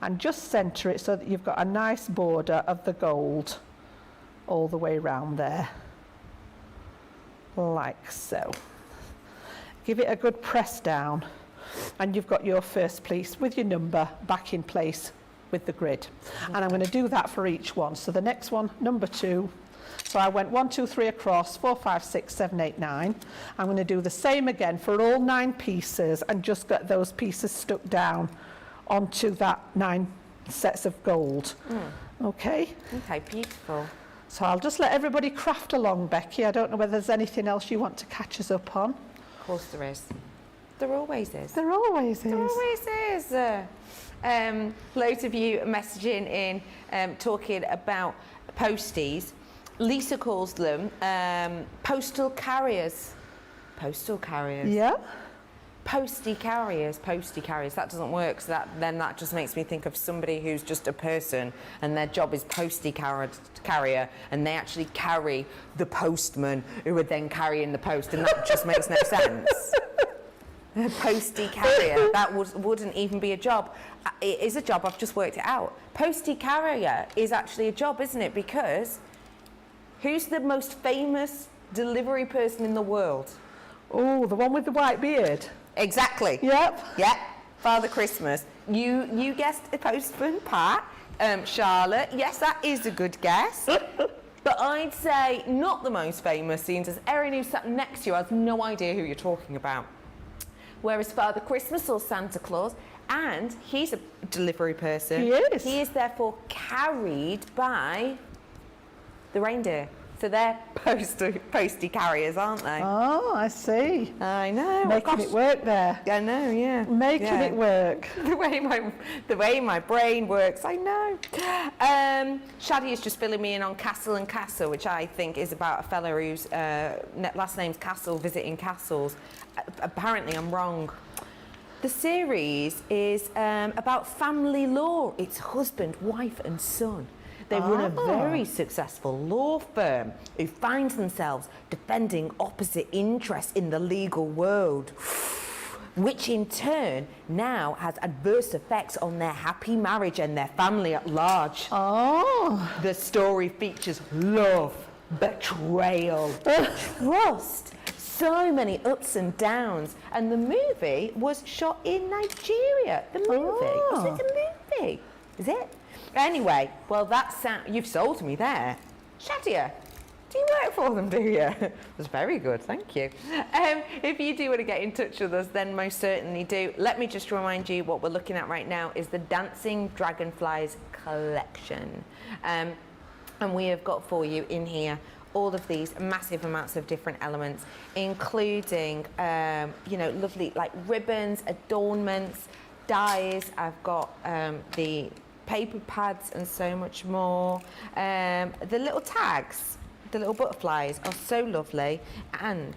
And just centre it so that you've got a nice border of the gold all the way around there, like so. Give it a good press down, and you've got your first piece with your number back in place with the grid. And I'm going to do that for each one. So the next one, number 2. So I went 1, 2, 3 across, 4, 5, 6, 7, 8, 9. I'm going to do the same again for all 9 pieces, and just get those pieces stuck down onto that 9 sets of gold. Okay? Okay, beautiful. So I'll just let everybody craft along, Becky. I don't know whether there's anything else you want to catch us up on. Of course there is. There always is. There always is. There always is. Loads of you messaging in, talking about posties. Lisa calls them postal carriers. Postal carriers. Yeah. Posty carriers, that doesn't work, so that just makes me think of somebody who's just a person and their job is posty carrier, and they actually carry the postman who would then carry in the post, and that just makes no sense. A posty carrier, that wouldn't even be a job. It is a job, I've just worked it out. Posty carrier is actually a job, isn't it? Because who's the most famous delivery person in the world? Oh, the one with the white beard. Exactly. Yep. Yep. Father Christmas. You guessed a postman, Pat. Charlotte. Yes, that is a good guess. But I'd say not the most famous, seeing as Erin, who sat next to you, has no idea who you're talking about. Whereas Father Christmas or Santa Claus, and he's a delivery person. He is. He is therefore carried by the reindeer. So they're posty carriers, aren't they? Oh, I see. I know. Making it work there. I know, yeah. Making it work. The way my brain works, I know. Shadi is just filling me in on Castle and Castle, which I think is about a fella whose last name's Castle, visiting castles. Apparently, I'm wrong. The series is about family law. It's husband, wife, and son. They run a very successful law firm who finds themselves defending opposite interests in the legal world, which in turn now has adverse effects on their happy marriage and their family at large. Oh. The story features love, betrayal, trust, so many ups and downs. And the movie was shot in Nigeria. The movie. Oh. Is it a movie? Is it? Anyway, well, you've sold me there. Shadia, do you work for them, do you? That's very good, thank you. If you do want to get in touch with us, then most certainly do. Let me just remind you what we're looking at right now is the Dancing Dragonflies collection. And we have got for you in here all of these massive amounts of different elements, including, lovely like ribbons, adornments, dies. I've got the paper pads and so much more. The little tags, the little butterflies are so lovely, and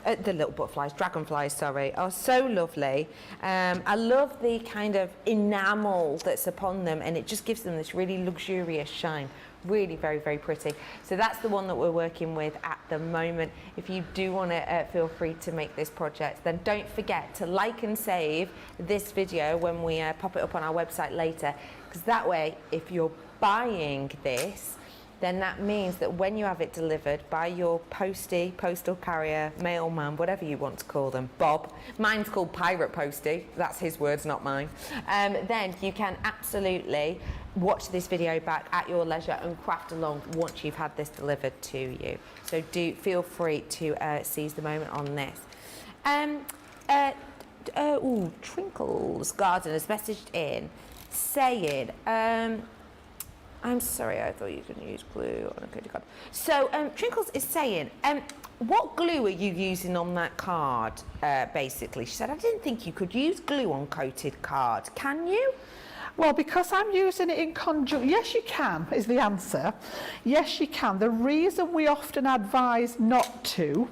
the little butterflies, dragonflies, sorry, are so lovely. I love the kind of enamel that's upon them, and it just gives them this really luxurious shine. Really very, very pretty. So that's the one that we're working with at the moment. If you do want to feel free to make this project, then don't forget to like and save this video when we pop it up on our website later, because that way, if you're buying this, then that means that when you have it delivered by your postal carrier, mailman, whatever you want to call them, Bob, mine's called Pirate Postie, that's his words, not mine, then you can absolutely watch this video back at your leisure and craft along once you've had this delivered to you. So do feel free to seize the moment on this. Trinkles Garden has messaged in saying, I'm sorry, I thought you could use glue on a coated card. So Trinkles is saying, what glue are you using on that card, basically? She said, I didn't think you could use glue on coated card. Can you? Well, because I'm using it in conjunction, yes you can, is the answer. Yes you can. The reason we often advise not to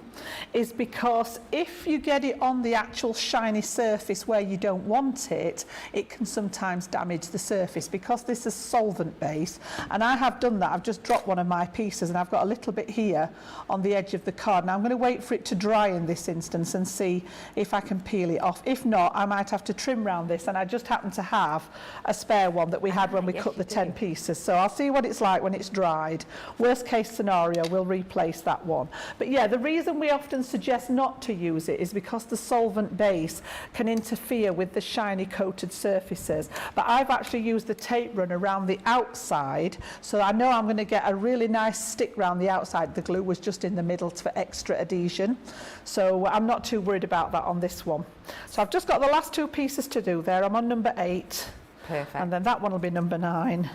is because if you get it on the actual shiny surface where you don't want it, it can sometimes damage the surface because this is solvent base. And I have done that. I've just dropped one of my pieces and I've got a little bit here on the edge of the card. Now I'm going to wait for it to dry in this instance and see if I can peel it off. If not, I might have to trim round this, and I just happen to have a spare one that we had when we cut the 10 pieces. So I'll see what it's like when it's dried. Worst case scenario, we'll replace that one. But yeah, the reason we often suggest not to use it is because the solvent base can interfere with the shiny coated surfaces. But I've actually used the tape run around the outside, so I know I'm going to get a really nice stick round the outside. The glue was just in the middle for extra adhesion. So I'm not too worried about that on this one. So I've just got the last two pieces to do there. I'm on number 8. Perfect. And then that one will be number 9.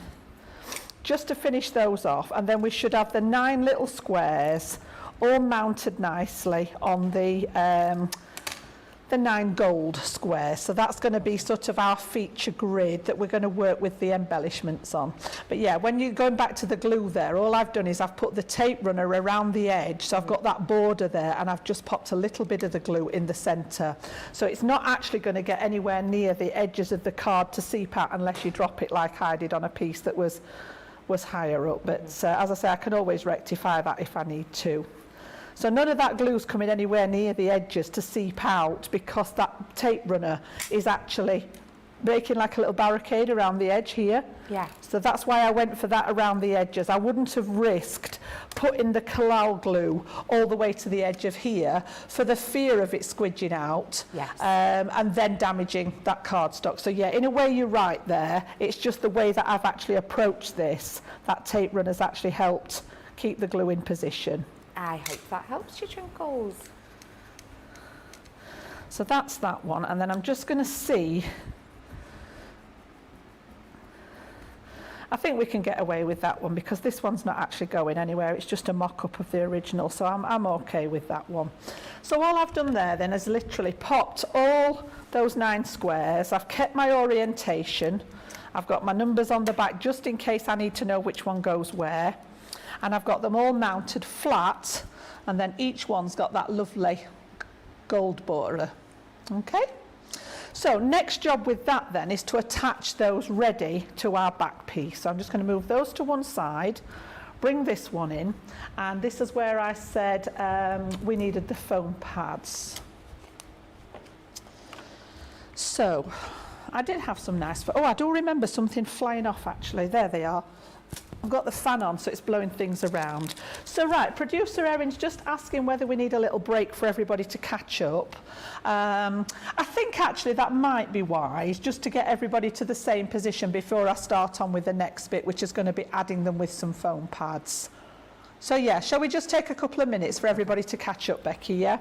Just to finish those off, and then we should have the 9 little squares all mounted nicely on the the 9 gold squares. So that's going to be sort of our feature grid that we're going to work with the embellishments on. But yeah, when you're going back to the glue there, all I've done is I've put the tape runner around the edge. So I've got that border there, and I've just popped a little bit of the glue in the centre. So it's not actually going to get anywhere near the edges of the card to seep out unless you drop it like I did on a piece that was higher up. But as I say, I can always rectify that if I need to. So none of that glue's coming anywhere near the edges to seep out, because that tape runner is actually making like a little barricade around the edge here. Yeah. So that's why I went for that around the edges. I wouldn't have risked putting the collal glue all the way to the edge of here for the fear of it squidging out. Yes. And then damaging that cardstock. So yeah, in a way you're right there. It's just the way that I've actually approached this. That tape runner's actually helped keep the glue in position. I hope that helps you, Twinkles. So that's that one, and then I'm just going to see. I think we can get away with that one because this one's not actually going anywhere. It's just a mock-up of the original, so I'm okay with that one. So all I've done there then is literally popped all those 9 squares. I've kept my orientation. I've got my numbers on the back just in case I need to know which one goes where. And I've got them all mounted flat, and then each one's got that lovely gold border. Okay, so next job with that then is to attach those ready to our back piece. So I'm just going to move those to one side, bring this one in, and this is where I said we needed the foam pads. So I did have some nice, I do remember something flying off actually. There they are. I've got the fan on, so it's blowing things around. So right, producer Erin's just asking whether we need a little break for everybody to catch up. I think actually that might be wise, just to get everybody to the same position before I start on with the next bit, which is going to be adding them with some foam pads. So yeah, shall we just take a couple of minutes for everybody to catch up, Becky, yeah?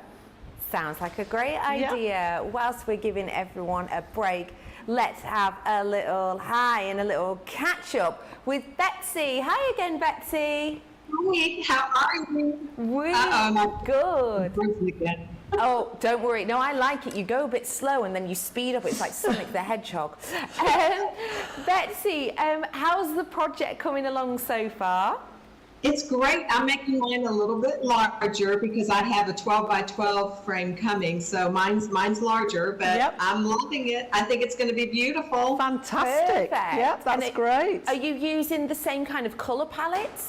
Sounds like a great idea. Yeah. Whilst we're giving everyone a break, let's have a little hi and a little catch up with Betsy. Hi again, Betsy. Hi, how are you? We're good. Again. Oh, don't worry. No, I like it. You go a bit slow and then you speed up. It's like Sonic the Hedgehog. Betsy, how's the project coming along so far? It's great. I'm making mine a little bit larger because I have a 12 by 12 frame coming. So mine's larger, but Yep. I'm loving it. I think it's going to be beautiful. Fantastic. Perfect. Yep, that's great. Are you using the same kind of colour palette?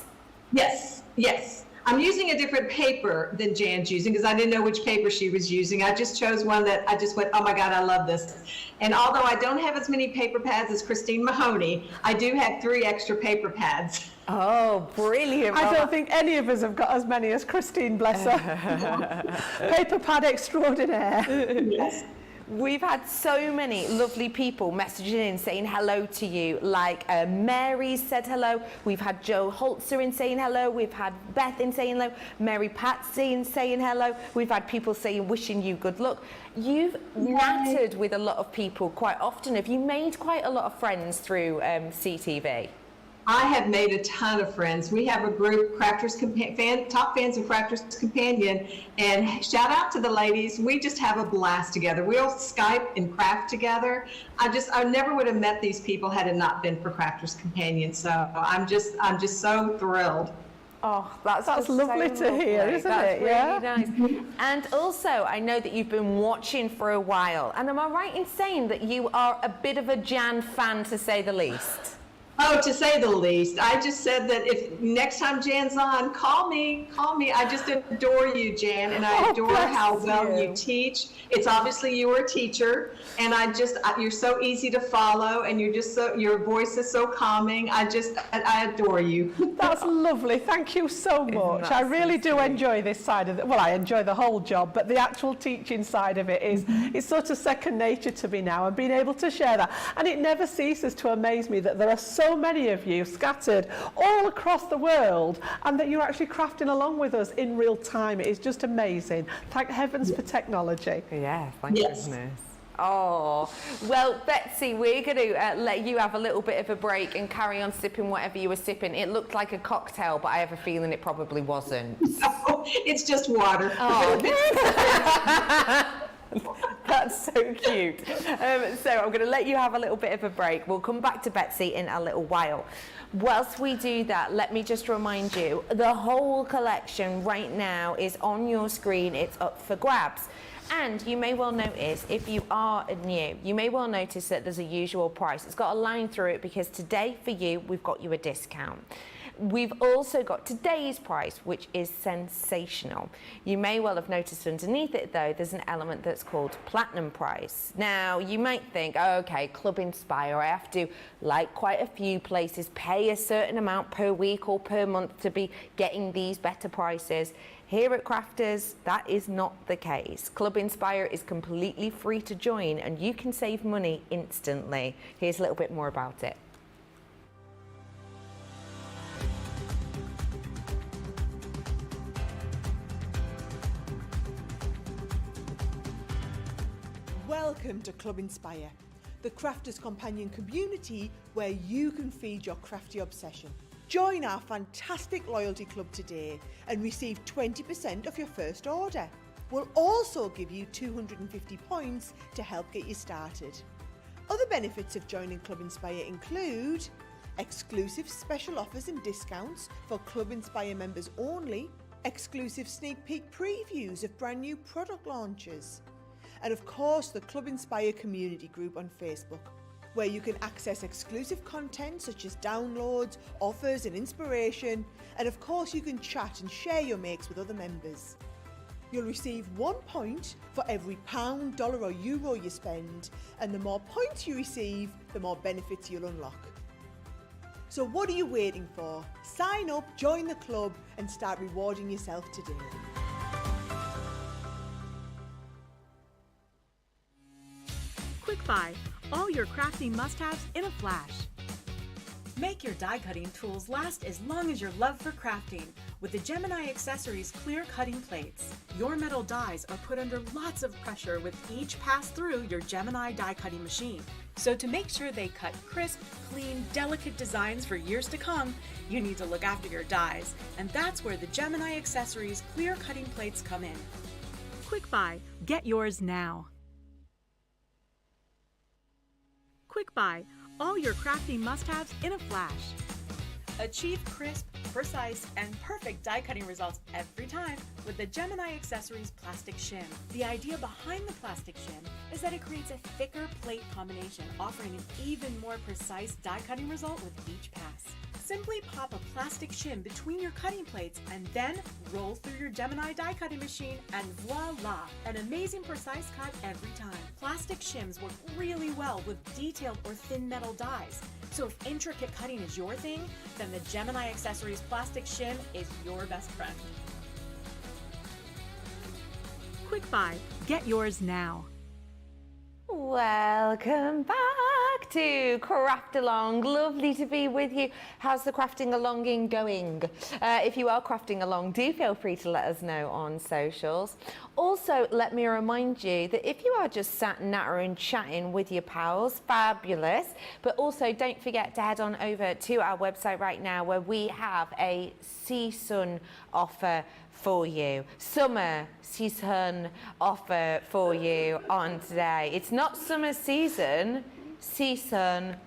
Yes, yes. I'm using a different paper than Jan's using because I didn't know which paper she was using. I just chose one that I just went, oh my God, I love this. And although I don't have as many paper pads as Christine Mahoney, I do have 3 extra paper pads. Oh, brilliant. I don't think any of us have got as many as Christine, bless her. Paper pad extraordinaire. Yes. We've had so many lovely people messaging in saying hello to you, like Mary said hello. We've had Joe Holzer in saying hello. We've had Beth in saying hello. Mary Patsy in saying hello. We've had people saying wishing you good luck. You've nattered with a lot of people quite often. Have you made quite a lot of friends through CTV? I have made a ton of friends. We have a group, top fans of Crafters Companion, and shout out to the ladies. We just have a blast together. We'll Skype and craft together. I never would have met these people had it not been for Crafters Companion. So I'm just so thrilled. Oh, that's lovely so to hear, lovely. isn't That's it? really Yeah. nice. And also, I know that you've been watching for a while. And am I right in saying that you are a bit of a Jan fan, to say the least? Oh, to say the least. I just said that if next time Jan's on, call me. I just adore you, Jan, and I adore how well you teach. It's obviously you were a teacher, and you're so easy to follow, and your voice is so calming. I adore you. That's lovely. Thank you so much. I really do enjoy this side of it. Well, I enjoy the whole job, but the actual teaching side of it it's sort of second nature to me now, and being able to share that. And it never ceases to amaze me that there are so many of you scattered all across the world, and that you're actually crafting along with us in real time. It is just amazing. Thank heavens for technology. Yeah, thank goodness. Oh, well, Betsy, we're going to let you have a little bit of a break and carry on sipping whatever you were sipping. It looked like a cocktail, but I have a feeling it probably wasn't. No, it's just water. Oh. That's so cute. So I'm going to let you have a little bit of a break. We'll come back to Betsy in a little while. Whilst we do that, let me just remind you, the whole collection right now is on your screen. It's up for grabs. And you may well notice, if you are new, you may well notice that there's a usual price. It's got a line through it because today for you, we've got you a discount. We've also got today's price, which is sensational. You may well have noticed underneath it though, there's an element that's called platinum price. Now you might think, oh, okay, Club Inspire, I have to, like quite a few places, pay a certain amount per week or per month to be getting these better prices. Here at Crafters, that is not the case. Club Inspire is completely free to join and you can save money instantly. Here's a little bit more about it. Welcome to Club Inspire, the crafters companion community where you can feed your crafty obsession. Join our fantastic loyalty club today and receive 20% of your first order. We'll also give you 250 points to help get you started. Other benefits of joining Club Inspire include exclusive special offers and discounts for Club Inspire members only, exclusive sneak peek previews of brand new product launches, and of course the Club Inspire community group on Facebook, where you can access exclusive content such as downloads, offers and inspiration, and of course you can chat and share your makes with other members. You'll receive 1 point for every pound, dollar or euro you spend, and the more points you receive, the more benefits you'll unlock. So what are you waiting for? Sign up, join the club and start rewarding yourself today. Quick Buy, all your crafting must-haves in a flash. Make your die cutting tools last as long as your love for crafting with the Gemini Accessories clear cutting plates. Your metal dies are put under lots of pressure with each pass through your Gemini die cutting machine. So to make sure they cut crisp, clean, delicate designs for years to come, you need to look after your dies, and that's where the Gemini Accessories clear cutting plates come in. Quick Buy, get yours now. Quick Buy, all your crafting must-haves in a flash. Achieve crisp, precise, and perfect die cutting results every time with the Gemini Accessories Plastic Shim. The idea behind the plastic shim is that it creates a thicker plate combination, offering an even more precise die cutting result with each pass. Simply pop a plastic shim between your cutting plates and then roll through your Gemini die cutting machine and voila, an amazing precise cut every time. Plastic shims work really well with detailed or thin metal dies. So if intricate cutting is your thing, then the Gemini Accessories Plastic Shim is your best friend. Quick Buy, get yours now. Welcome back to Craft Along. Lovely to be with you. How's the crafting alonging going? If you are crafting along, do feel free to let us know on socials. Also, let me remind you that if you are just sat nattering chatting with your pals, fabulous. But also don't forget to head on over to our website right now where we have a season offer for you. Summer season offer for you on today. It's not summer season, season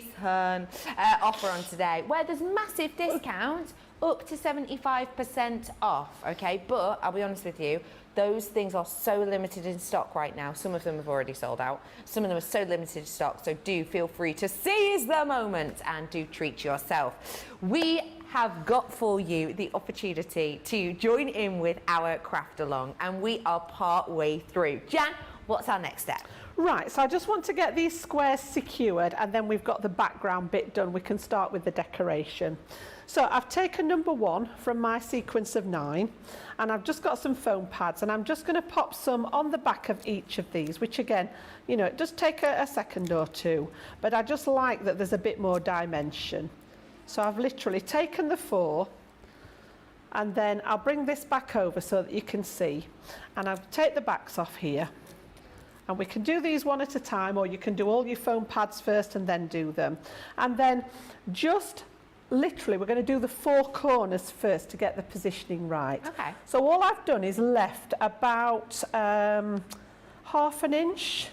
offer on today, where there's massive discount up to 75% off, okay? But I'll be honest with you, those things are so limited in stock right now. Some of them have already sold out. Some of them are so limited in stock, so do feel free to seize the moment and do treat yourself. We have got for you the opportunity to join in with our craft along, and we are part way through. Jan, what's our next step? Right, so I just want to get these squares secured and then we've got the background bit done. We can start with the decoration. So I've taken number 1 from my sequence of 9 and I've just got some foam pads and I'm just going to pop some on the back of each of these, which again, you know, it does take a second or two, but I just like that there's a bit more dimension. So I've literally taken the 4 and then I'll bring this back over so that you can see, and I'll take the backs off here. And we can do these one at a time, or you can do all your foam pads first and then do them. And then just literally, we're going to do the 4 corners first to get the positioning right. Okay. So all I've done is left about half an inch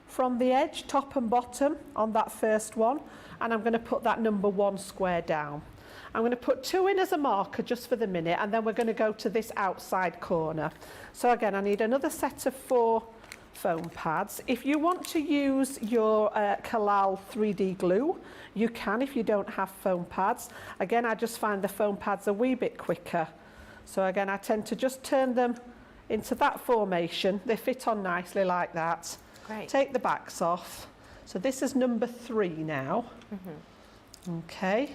from the edge, top and bottom, on that first one, and I'm going to put that number 1 square down. I'm going to put 2 in as a marker just for the minute, and then we're going to go to this outside corner. So again, I need another set of 4 foam pads. If you want to use your Kalal 3D glue, you can if you don't have foam pads. Again, I just find the foam pads a wee bit quicker. So again, I tend to just turn them into that formation. They fit on nicely like that. Great. Take the backs off. So this is number 3 now. Okay.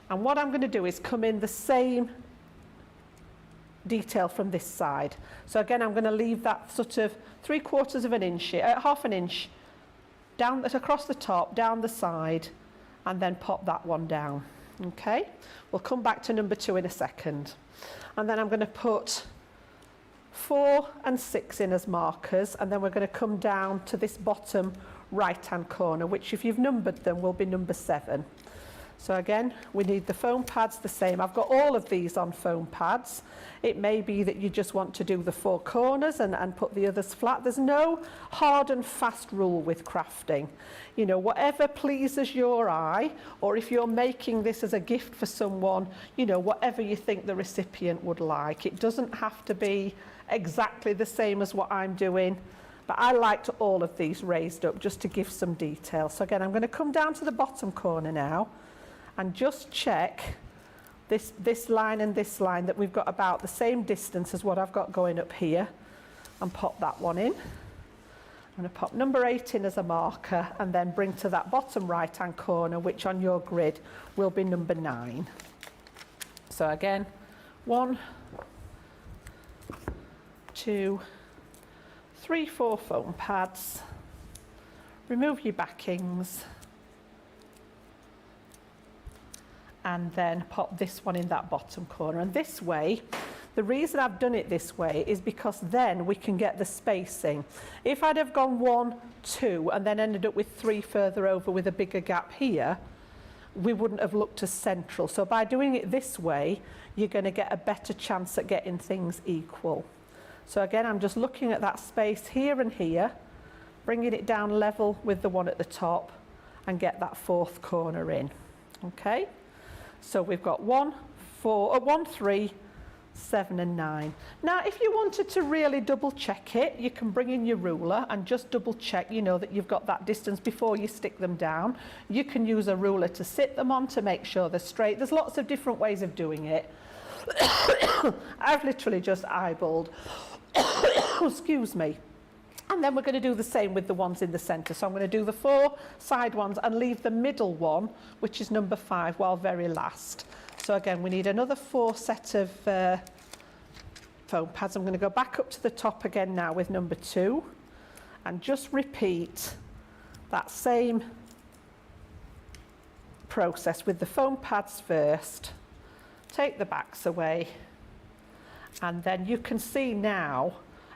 And what I'm going to do is come in the same detail from this side. So again, I'm going to leave that sort of 3/4 of an inch, half an inch, down across the top, down the side, and then pop that one down. Okay. We'll come back to number 2 in a second. And then I'm going to put 4 and 6 in as markers, and then we're going to come down to this bottom right-hand corner, which if you've numbered them will be number 7. So again, we need the foam pads the same. I've got all of these on foam pads. It may be that you just want to do the 4 corners and put the others flat. There's no hard and fast rule with crafting. You know, whatever pleases your eye, or if you're making this as a gift for someone, you know, whatever you think the recipient would like. It doesn't have to be exactly the same as what I'm doing, but I liked all of these raised up just to give some detail. So again, I'm going to come down to the bottom corner now and just check this line and this line that we've got about the same distance as what I've got going up here, and pop that one in. I'm going to pop number 8 in as a marker, and then bring to that bottom right hand corner, which on your grid will be number 9. So again, 1, 2, 3, 4 foam pads. Remove your backings, and then pop this one in that bottom corner. And this way, the reason I've done it this way is because then we can get the spacing. If I'd have gone 1, 2, and then ended up with 3 further over with a bigger gap here, we wouldn't have looked as central. So by doing it this way, you're going to get a better chance at getting things equal. So again, I'm just looking at that space here and here, bringing it down level with the one at the top, and get that 4th corner in. Okay, so we've got 1, 3, 7 and 9. Now, if you wanted to really double check it, you can bring in your ruler and just double check, you know, that you've got that distance before you stick them down. You can use a ruler to sit them on to make sure they're straight. There's lots of different ways of doing it. I've literally just eyeballed, excuse me. And then we're going to do the same with the ones in the centre. So I'm going to do the 4 side ones and leave the middle one, which is number 5, while very last. So again, we need another 4 set of foam pads. I'm going to go back up to the top again now with number 2, and just repeat that same process with the foam pads first. Take the backs away, and then you can see now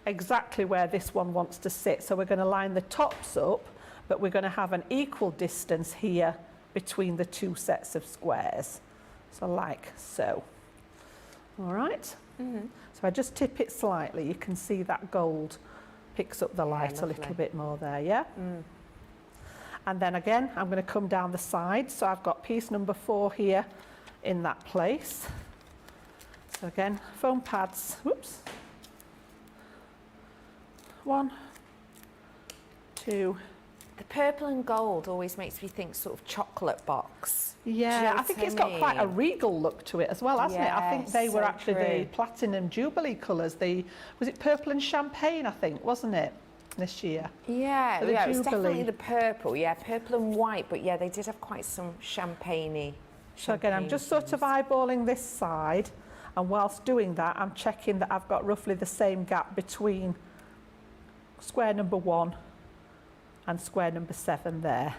exactly where this one wants to sit. So we're going to line the tops up, but we're going to have an equal distance here between the 2 sets of squares. So like so. All right. So I just tip it slightly. You can see that gold picks up the light a little bit more there, yeah? And then again, I'm going to come down the side. So I've got piece number 4 here in that place. So again, foam pads, whoops. 1, 2. The purple and gold always makes me think sort of chocolate box. Yeah, I think it's got quite a regal look to it as well, hasn't it? I think they were actually the Platinum Jubilee colours. Was it purple and champagne, I think, wasn't it, this year? Yeah, it was definitely the purple. Yeah, purple and white, but yeah, they did have quite some champagne-y. So again, I'm just sort of eyeballing this side, and whilst doing that, I'm checking that I've got roughly the same gap between square number 1 and square number 7 there.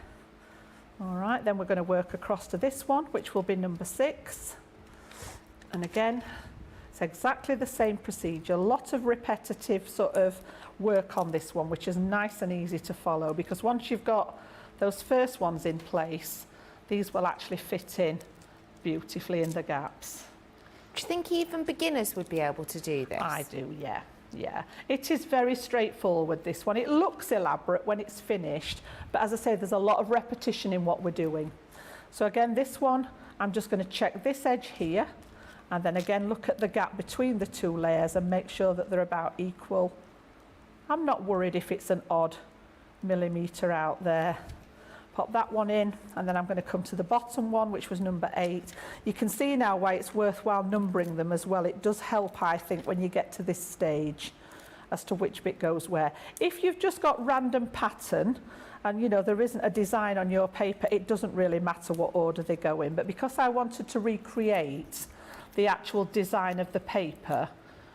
All right, then we're going to work across to this one, which will be number 6. And again, it's exactly the same procedure. A lot of repetitive sort of work on this one, which is nice and easy to follow, because once you've got those first ones in place, these will actually fit in beautifully in the gaps. Do you think even beginners would be able to do this? I do, yeah. Yeah, it is very straightforward, this one. It looks elaborate when it's finished, but as I say, there's a lot of repetition in what we're doing. So again, this one, I'm just going to check this edge here, and then again look at the gap between the two layers and make sure that they're about equal. I'm not worried if it's an odd millimetre out there. Pop that one in, and then I'm going to come to the bottom one, which was number 8. You can see now why it's worthwhile numbering them as well. It does help, I think, when you get to this stage as to which bit goes where. If you've just got random pattern and you know there isn't a design on your paper, it doesn't really matter what order they go in. But because I wanted to recreate the actual design of the paper,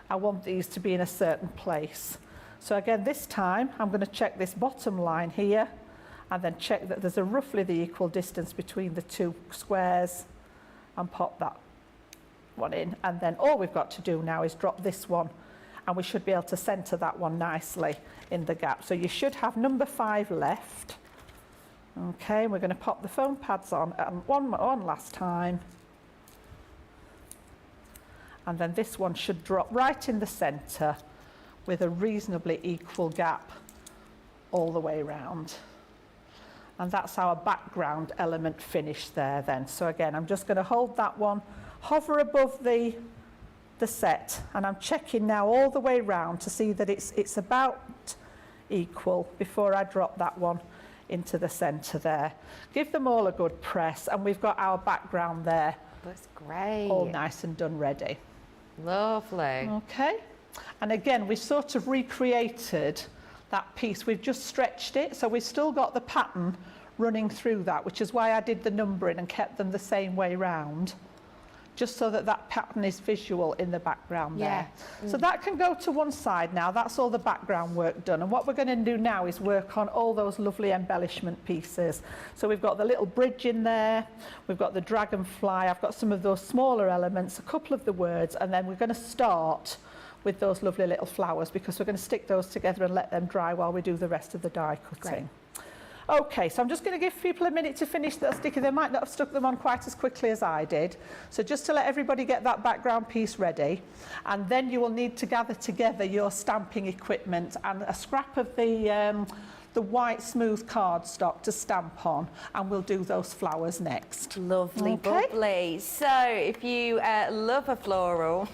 I want these to be in a certain place. So again, this time I'm going to check this bottom line here, and then check that there's a roughly the equal distance between the two squares, and pop that one in. And then all we've got to do now is drop this one, and we should be able to centre that one nicely in the gap. So you should have number 5 left. Okay, we're going to pop the foam pads on one last time. And then this one should drop right in the centre with a reasonably equal gap all the way around. And that's our background element finished there then. So again, I'm just going to hold that one, hover above the set, and I'm checking now all the way round to see that it's about equal before I drop that one into the centre there. Give them all a good press, and we've got our background there. That's great. All nice and done ready. Lovely. Okay. And again, we sort of recreated that piece. We've just stretched it, so we've still got the pattern running through that, which is why I did the numbering and kept them the same way round, just so that that pattern is visual in the background there. So that can go to one side now. That's all the background work done. And what we're going to do now is work on all those lovely embellishment pieces. So we've got the little bridge in there, we've got the dragonfly, I've got some of those smaller elements, a couple of the words, and then we're going to start with those lovely little flowers, because we're going to stick those together and let them dry while we do the rest of the die cutting. Okay, so I'm just going to give people a minute to finish that sticker. They might not have stuck them on quite as quickly as I did. So just to let everybody get that background piece ready, and then you will need to gather together your stamping equipment and a scrap of the white smooth cardstock to stamp on, and we'll do those flowers next. Lovely, bubbly. So if you love a floral,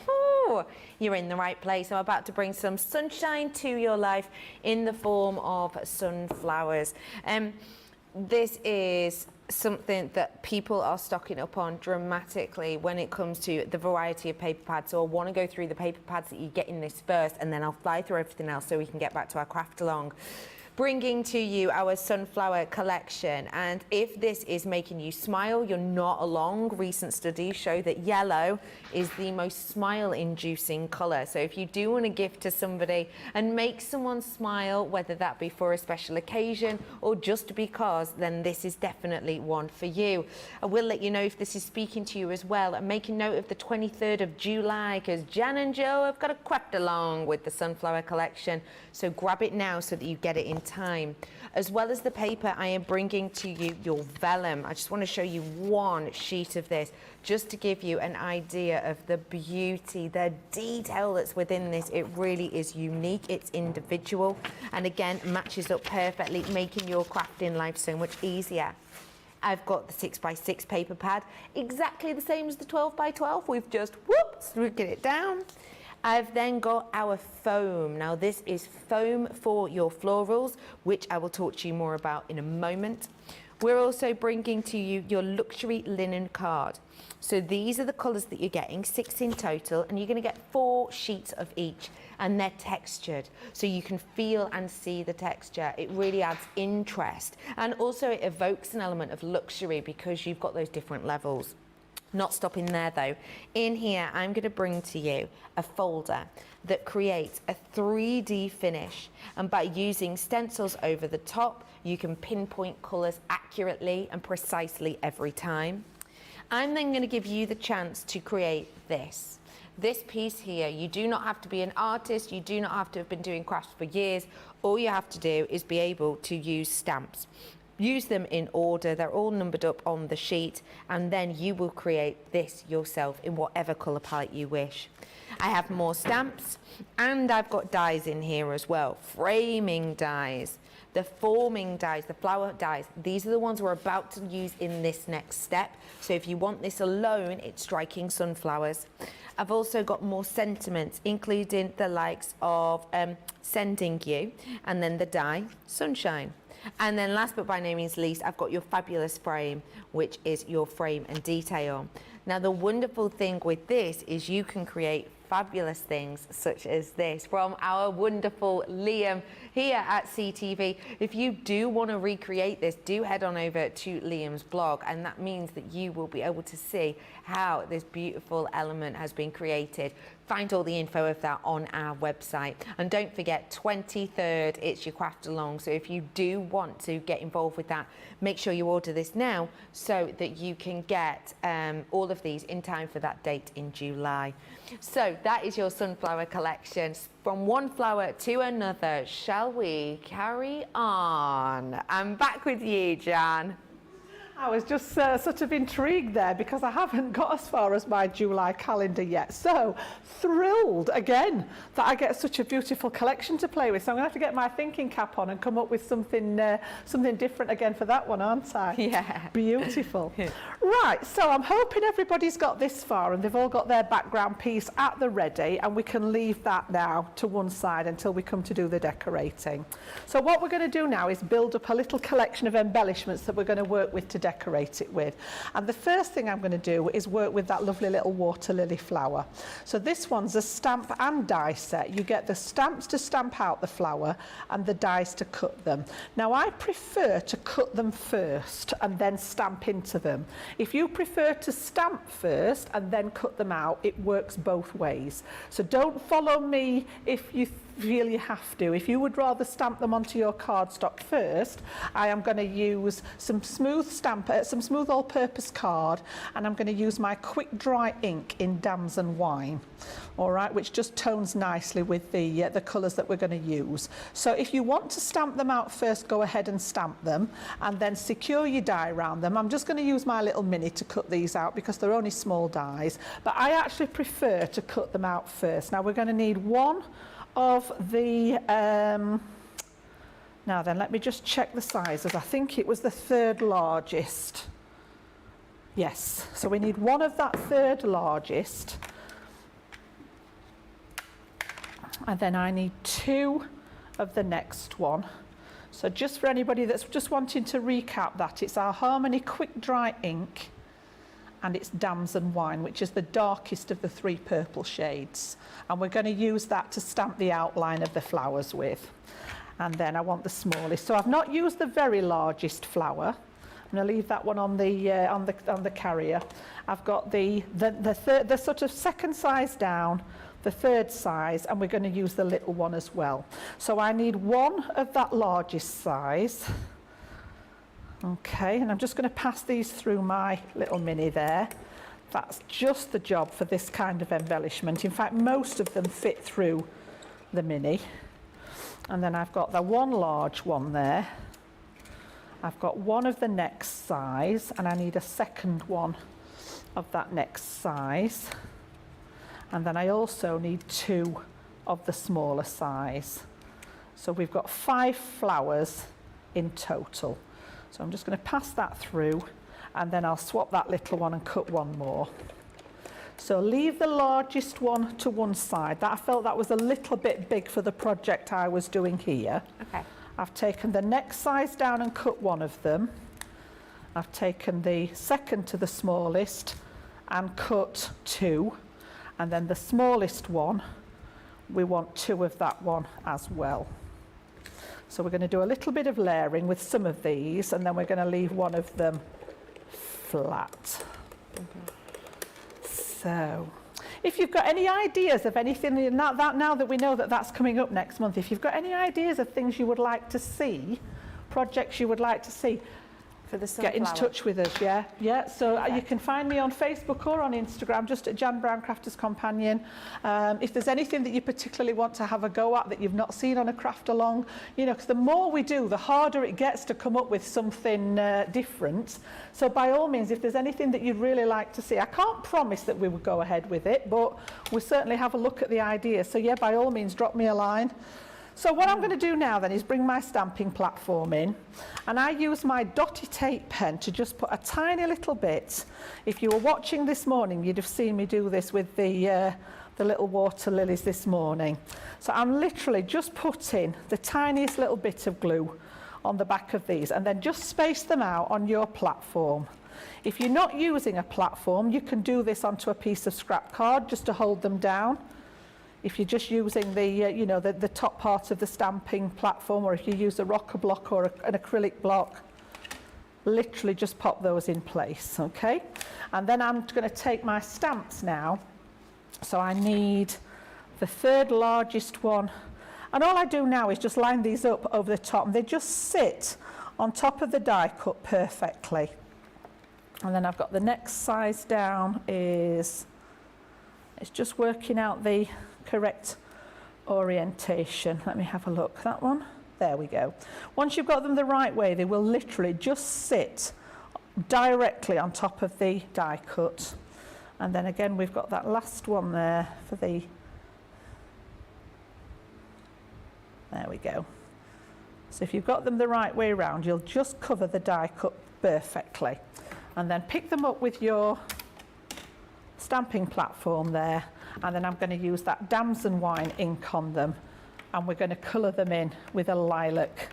you're in the right place. I'm about to bring some sunshine to your life in the form of sunflowers. This is something that people are stocking up on dramatically when it comes to the variety of paper pads. So I want to go through the paper pads that you get in this first, and then I'll fly through everything else so we can get back to our craft along. Bringing to you our sunflower collection, and if this is making you smile, you're not along. Recent studies show that yellow is the most smile-inducing colour. So if you do want to gift to somebody and make someone smile, whether that be for a special occasion or just because, then this is definitely one for you. I will let you know if this is speaking to you as well. I'm making note of the 23rd of July because Jan and Joe have got a craft along with the sunflower collection. So grab it now so that you get it in time. As well as the paper, I am bringing to you your vellum. I just want to show you one sheet of this just to give you an idea of the beauty, the detail that's within this. It really is unique, it's individual, and again matches up perfectly, making your crafting life so much easier. I've got the 6x6 paper pad, exactly the same as the 12x12. We've just get it down. I've then got our foam. Now this is foam for your florals, which I will talk to you more about in a moment. We're also bringing to you your luxury linen card. So these are the colours that you're getting, 6 in total, and you're going to get 4 sheets of each, and they're textured. So you can feel and see the texture. It really adds interest, and also it evokes an element of luxury because you've got those different levels. Not stopping there though. In here, I'm going to bring to you a folder that creates a 3D finish. And by using stencils over the top, you can pinpoint colours accurately and precisely every time. I'm then going to give you the chance to create this. This piece here, you do not have to be an artist, you do not have to have been doing crafts for years. All you have to do is be able to use stamps. Use them in order, they're all numbered up on the sheet, and then you will create this yourself in whatever colour palette you wish. I have more stamps, and I've got dies in here as well, framing dies. The forming dies, the flower dies, these are the ones we're about to use in this next step. So if you want this alone, it's striking sunflowers. I've also got more sentiments, including the likes of Sending You, and then the die, Sunshine. And then last but by no means least, I've got your fabulous frame, which is your frame and detail. Now the wonderful thing with this is you can create fabulous things such as this from our wonderful Liam here at CTV. If you do want to recreate this, do head on over to Liam's blog, and that means that you will be able to see how this beautiful element has been created. Find all the info of that on our website. And don't forget, 23rd, it's your craft along. So if you do want to get involved with that, make sure you order this now so that you can get all of these in time for that date in July. So that is your sunflower collection. From one flower to another, shall we carry on? I'm back with you, Jan. I was just sort of intrigued there because I haven't got as far as my July calendar yet. So thrilled again that I get such a beautiful collection to play with. So I'm going to have to get my thinking cap on and come up with something something different again for that one, aren't I? Yeah. Beautiful. Right, so I'm hoping everybody's got this far and they've all got their background piece at the ready, and we can leave that now to one side until we come to do the decorating. So what we're going to do now is build up a little collection of embellishments that we're going to work with today. Decorate it with. And the first thing I'm going to do is work with that lovely little water lily flower. So this one's a stamp and die set. You get the stamps to stamp out the flower and the dies to cut them. Now I prefer to cut them first and then stamp into them. If you prefer to stamp first and then cut them out, it works both ways. So don't follow me if you feel you have to. If you would rather stamp them onto your cardstock first, I am going to use some smooth all-purpose card, and I'm going to use my quick dry ink in Damson Wine, all right, which just tones nicely with the colours that we're going to use. So if you want to stamp them out first, go ahead and stamp them and then secure your die around them. I'm just going to use my little mini to cut these out because they're only small dies, but I actually prefer to cut them out first. Now we're going to need one of the now then, let me just check the sizes. I think it was the third largest. Yes, so we need one of that third largest, and then I need two of the next one. So just for anybody that's just wanting to recap that, it's our Harmony Quick Dry Ink and it's Damson Wine, which is the darkest of the three purple shades. And we're going to use that to stamp the outline of the flowers with. And then I want the smallest. So I've not used the very largest flower. I'm going to leave that one on the carrier. I've got the sort of second size down, the third size, and we're going to use the little one as well. So I need one of that largest size. Okay, and I'm just going to pass these through my little mini there. That's just the job for this kind of embellishment. In fact, most of them fit through the mini. And then I've got the one large one there. I've got one of the next size, and I need a second one of that next size. And then I also need two of the smaller size. So we've got 5 flowers in total. So I'm just going to pass that through, and then I'll swap that little one and cut one more. So leave the largest one to one side. That I felt that was a little bit big for the project I was doing here. Okay. I've taken the next size down and cut one of them. I've taken the second to the smallest and cut 2. And then the smallest one, we want 2 of that one as well. So we're going to do a little bit of layering with some of these, and then we're going to leave one of them flat. So if you've got any ideas of anything in that now that we know that that's coming up next month, if you've got any ideas of things you would like to see, projects you would like to see, For the get in sunflower. touch with us, yeah. So you can find me on Facebook or on Instagram, just at Jan Brown Crafters Companion. If there's anything that you particularly want to have a go at that you've not seen on a craft along, you know, because the more we do, the harder it gets to come up with something different. So by all means, if there's anything that you'd really like to see, I can't promise that we would go ahead with it, but we'll certainly have a look at the idea. So yeah, by all means, drop me a line. So what I'm going to do now then is bring my stamping platform in, and I use my dotty tape pen to just put a tiny little bit. If you were watching this morning, you'd have seen me do this with the little water lilies this morning. So I'm literally just putting the tiniest little bit of glue on the back of these, and then just space them out on your platform. If you're not using a platform, you can do this onto a piece of scrap card just to hold them down. If you're just using the, you know, the top part of the stamping platform, or if you use a rocker block or an acrylic block, literally just pop those in place, okay? And then I'm going to take my stamps now. So I need the third largest one. And all I do now is just line these up over the top, and they just sit on top of the die cut perfectly. And then I've got the next size down is, it's just working out the correct orientation. Let me have a look. That one, there we go. Once you've got them the right way, they will literally just sit directly on top of the die cut. And then again, we've got that last one there for the, there we go. So if you've got them the right way around, you'll just cover the die cut perfectly, and then pick them up with your stamping platform there. And then I'm going to use that damson wine ink on them, and we're going to colour them in with a lilac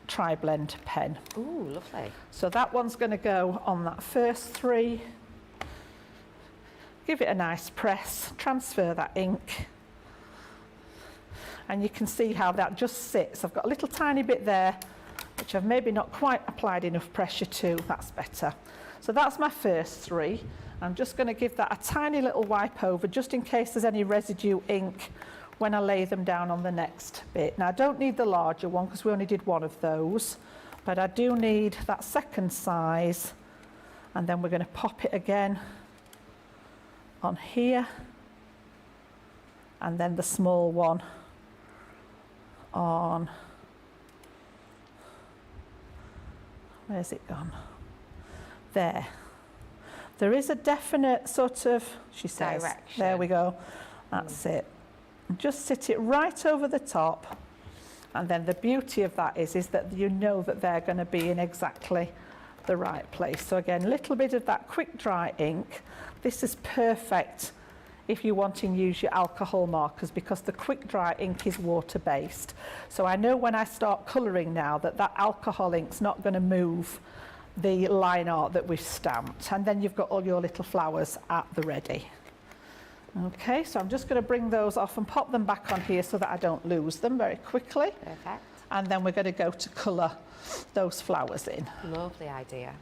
tri-blend pen. Ooh, lovely. So that one's going to go on that first three. Give it a nice press, transfer that ink, and you can see how that just sits. I've got a little tiny bit there which I've maybe not quite applied enough pressure to. That's better. So that's my first three. I'm just going to give that a tiny little wipe over just in case there's any residue ink when I lay them down on the next bit. Now I don't need the larger one because we only did one of those, but I do need that second size, and then we're going to pop it again on here, and then the small one on, where's it gone? There. There is a definite sort of, she says, direction. There we go, that's it. Just sit it right over the top, and then the beauty of that is that you know that they're going to be in exactly the right place. So again, a little bit of that quick dry ink. This is perfect if you want to use your alcohol markers, because the quick dry ink is water based. So I know when I start colouring now that that alcohol ink's not going to move the line art that we've stamped, and then you've got all your little flowers at the ready. Okay, so I'm just going to bring those off and pop them back on here so that I don't lose them very quickly. Perfect. And then we're going to go to colour those flowers in. Lovely idea.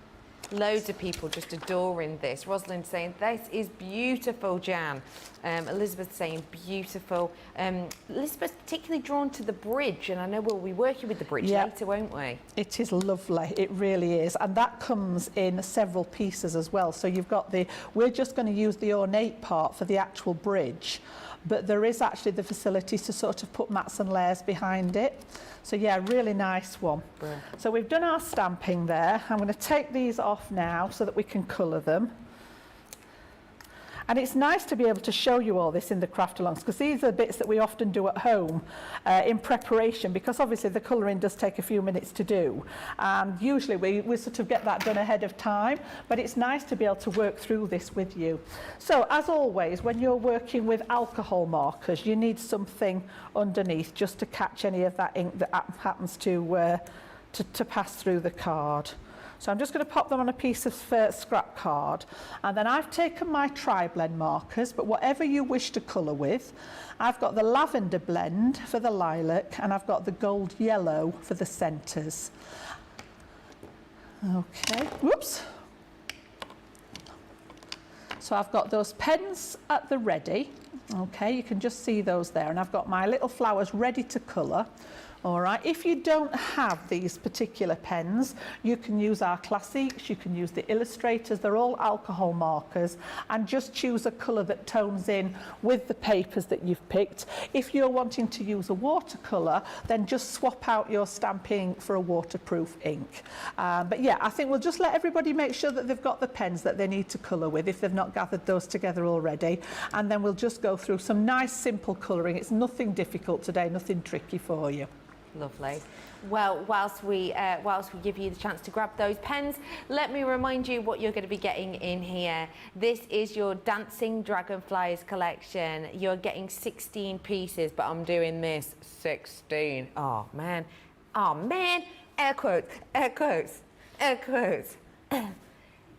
Loads of people just adoring this. Rosalind saying, this is beautiful, Jan. Elizabeth saying, beautiful. Elizabeth's particularly drawn to the bridge, and I know we'll be working with the bridge later, won't we? It is lovely, it really is. And that comes in several pieces as well. So you've got the, we're just going to use the ornate part for the actual bridge, but there is actually the facility to sort of put mats and layers behind it. So yeah, really nice one. Brilliant. So we've done our stamping there. I'm going to take these off now so that we can colour them. And it's nice to be able to show you all this in the craft alongs, because these are bits that we often do at home in preparation, because obviously the colouring does take a few minutes to do, and usually we sort of get that done ahead of time, but it's nice to be able to work through this with you. So as always, when you're working with alcohol markers, you need something underneath just to catch any of that ink that happens to pass through the card. So I'm just going to pop them on a piece of scrap card, and then I've taken my tri-blend markers, but whatever you wish to colour with. I've got the lavender blend for the lilac, and I've got the gold yellow for the centres. Okay, whoops. So I've got those pens at the ready. Okay, you can just see those there, and I've got my little flowers ready to colour. All right, if you don't have these particular pens, you can use our Classics, you can use the Illustrators, they're all alcohol markers, and just choose a colour that tones in with the papers that you've picked. If you're wanting to use a watercolour, then just swap out your stamping for a waterproof ink. But yeah, I think we'll just let everybody make sure that they've got the pens that they need to colour with if they've not gathered those together already, and then we'll just go through some nice simple colouring. It's nothing difficult today, nothing tricky for you. Lovely. Well, whilst we give you the chance to grab those pens, let me remind you what you're going to be getting in here. This is your Dancing Dragonflies collection. You're getting 16 pieces, but I'm doing this 16. Oh man, air quotes, air quotes, air quotes.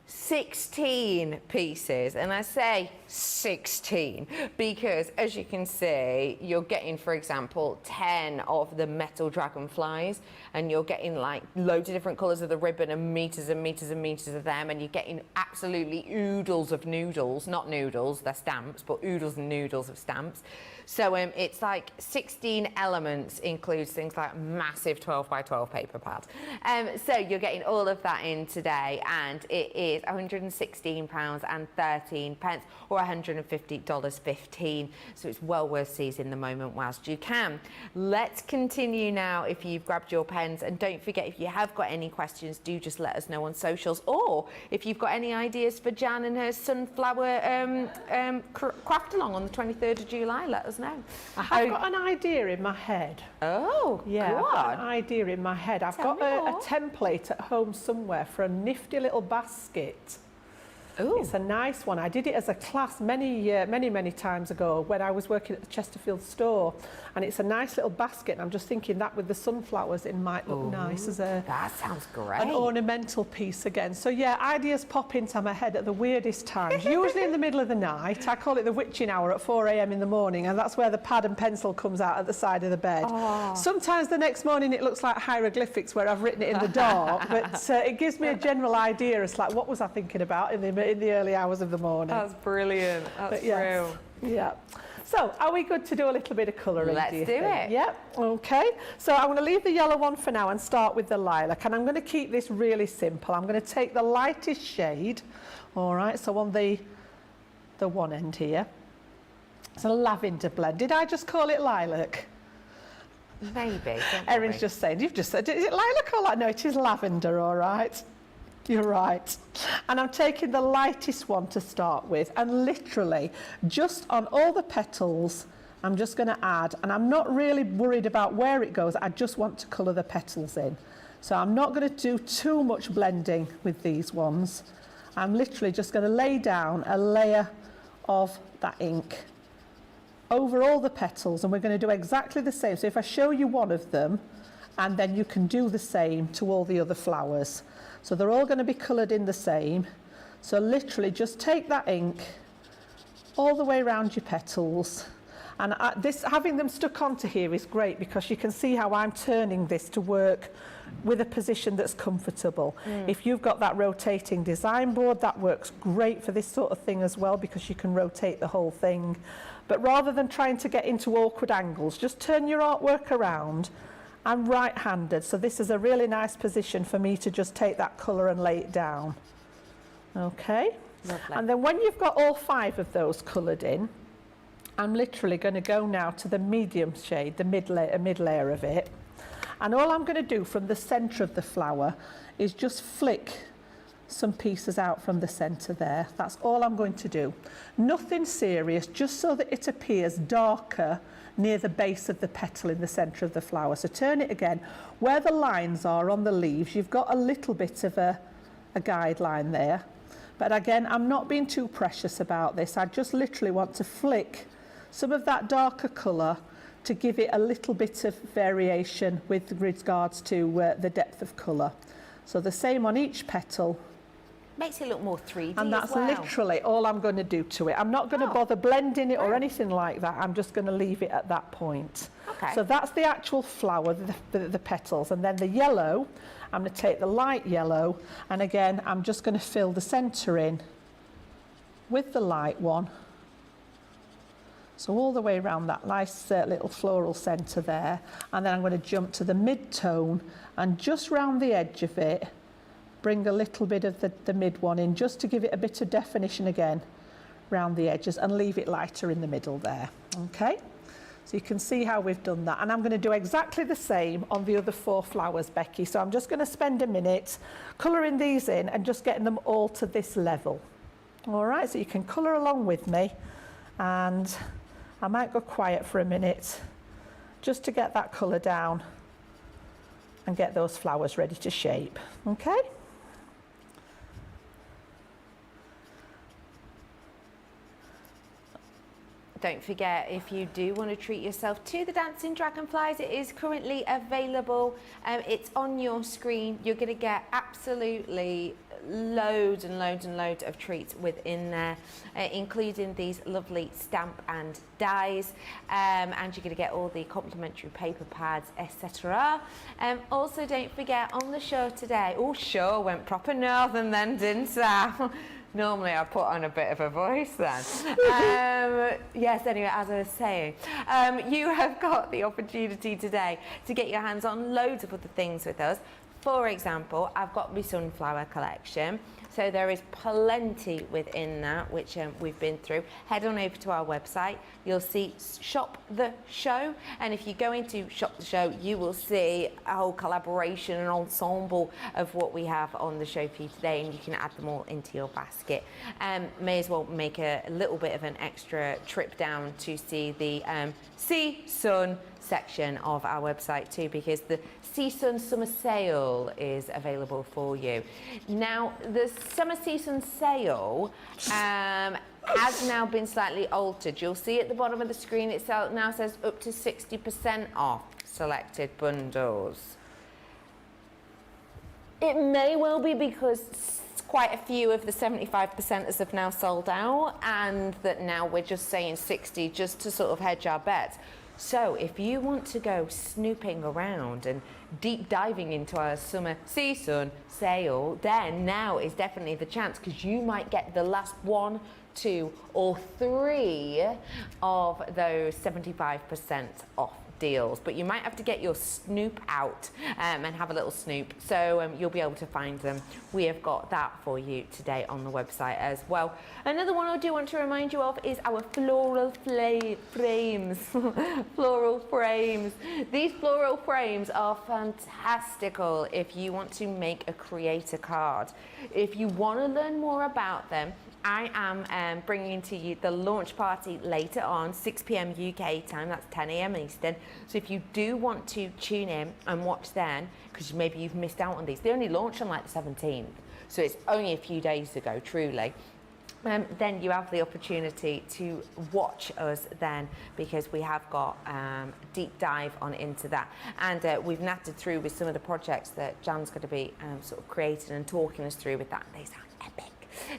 16 pieces, and I say 16 because, as you can see, you're getting, for example, 10 of the metal dragonflies, and you're getting like loads of different colours of the ribbon and meters and meters and meters of them, and you're getting absolutely oodles of noodles, not noodles, they're stamps, but oodles and noodles of stamps. So it's like 16 elements, includes things like massive 12 by 12 paper pad. So you're getting all of that in today, and it is £116.13 or $150.15. So it's well worth seizing the moment whilst you can. Let's continue now. If you've grabbed your pens, and don't forget, if you have got any questions, do just let us know on socials, or if you've got any ideas for Jan and her sunflower craft along on the 23rd of July, let us know. I have got an idea in my head. Oh, yeah, go I've got on. an idea in my head. I've Tell got me a more. template at home somewhere for a nifty little basket. Ooh. It's a nice one. I did it as a class many times ago when I was working at the Chesterfield store, and it's a nice little basket, and I'm just thinking that with the sunflowers it might look nice as a That sounds great. an ornamental piece again. So yeah, ideas pop into my head at the weirdest times, usually in the middle of the night. I call it the witching hour at 4 a.m. in the morning, and that's where the pad and pencil comes out at the side of the bed. Oh. Sometimes the next morning it looks like hieroglyphics where I've written it in the dark, but it gives me a general idea as like, what was I thinking about in the early hours of the morning. That's brilliant. That's But yes, yeah. So, are we good to do a little bit of colouring? Let's do you do think? it. Yep. Okay. So I'm going to leave the yellow one for now and start with the lilac, and I'm going to keep this really simple. I'm going to take the lightest shade. All right. So on the one end here, it's a lavender blend. Did I just call it lilac? Maybe. don't Erin's worry. just saying. You've just said, is it lilac or lilac? No, it is lavender. All right. You're right. And I'm taking the lightest one to start with, and literally just on all the petals I'm just going to add, and I'm not really worried about where it goes, I just want to colour the petals in. So I'm not going to do too much blending with these ones. I'm literally just going to lay down a layer of that ink over all the petals, and we're going to do exactly the same. So if I show you one of them, and then you can do the same to all the other flowers. So they're all going to be coloured in the same. So literally just take that ink all the way around your petals. And having them stuck onto here is great because you can see how I'm turning this to work with a position that's comfortable. If you've got that rotating design board, that works great for this sort of thing as well because you can rotate the whole thing. But rather than trying to get into awkward angles, just turn your artwork around. I'm right-handed, so this is a really nice position for me to just take that colour and lay it down. Okay? Lovely. And then when you've got all 5 of those coloured in, I'm literally going to go now to the medium shade, the mid layer of it. And all I'm going to do from the centre of the flower is just flick some pieces out from the centre there. That's all I'm going to do. Nothing serious, just so that it appears darker near the base of the petal in the centre of the flower. So turn it again. Where the lines are on the leaves, you've got a little bit of a guideline there. But again, I'm not being too precious about this. I just literally want to flick some of that darker colour to give it a little bit of variation with regards to the depth of colour. So the same on each petal. Makes it look more 3D And that's as well. literally all I'm going to do to it. I'm not going to bother blending it or anything like that. I'm just going to leave it at that point. Okay. So that's the actual flower, the petals. And then the yellow, I'm going to take the light yellow. And again, I'm just going to fill the centre in with the light one. So all the way around that nice little floral centre there. And then I'm going to jump to the mid-tone and just round the edge of it, bring a little bit of the mid one in just to give it a bit of definition again round the edges and leave it lighter in the middle there. Okay, so you can see how we've done that. And I'm going to do exactly the same on the other 4 flowers, Becky. So I'm just going to spend a minute colouring these in and just getting them all to this level. All right, so you can colour along with me, and I might go quiet for a minute just to get that colour down and get those flowers ready to shape. Okay. Don't forget, if you do want to treat yourself to the Dancing Dragonflies, it is currently available. It's on your screen. You're going to get absolutely loads and loads and loads of treats within there, including these lovely stamp and dies, and you're going to get all the complimentary paper pads, etc. Also, don't forget, on the show today, show went proper northern then, didn't I? Normally I put on a bit of a voice then. Yes, anyway, as I was saying, you have got the opportunity today to get your hands on loads of other things with us. For example, I've got my sunflower collection. So there is plenty within that, which we've been through. Head on over to our website. You'll see Shop the Show. And if you go into Shop the Show, you will see a whole collaboration and ensemble of what we have on the show for you today. And you can add them all into your basket. May as well make a little bit of an extra trip down to see the Sea Sun section of our website too, because the Sea Sun Summer Sale is available for you. Now, the Summer Sea Sun Sale has now been slightly altered. You'll see at the bottom of the screen it now says up to 60% off selected bundles. It may well be because quite a few of the 75%ers have now sold out, and that now we're just saying 60 just to sort of hedge our bets. So if you want to go snooping around and deep diving into our summer Sea Sun sale, then now is definitely the chance, because you might get the last 1, 2 or 3 of those 75% off deals. But you might have to get your snoop out and have a little snoop, so you'll be able to find them. We have got that for you today on the website as well. Another one I do want to remind you of is our floral frames. Floral frames. These floral frames are fantastical if you want to make a creator card. If you want to learn more about them, I am bringing to you the launch party later on, 6 p.m. UK time, that's 10 a.m. Eastern. So if you do want to tune in and watch then, because maybe you've missed out on these, they only launched on like the 17th, so it's only a few days ago, truly. Then you have the opportunity to watch us then, because we have got a deep dive on into that, and we've nattered through with some of the projects that Jan's going to be sort of creating and talking us through with that. They sound epic.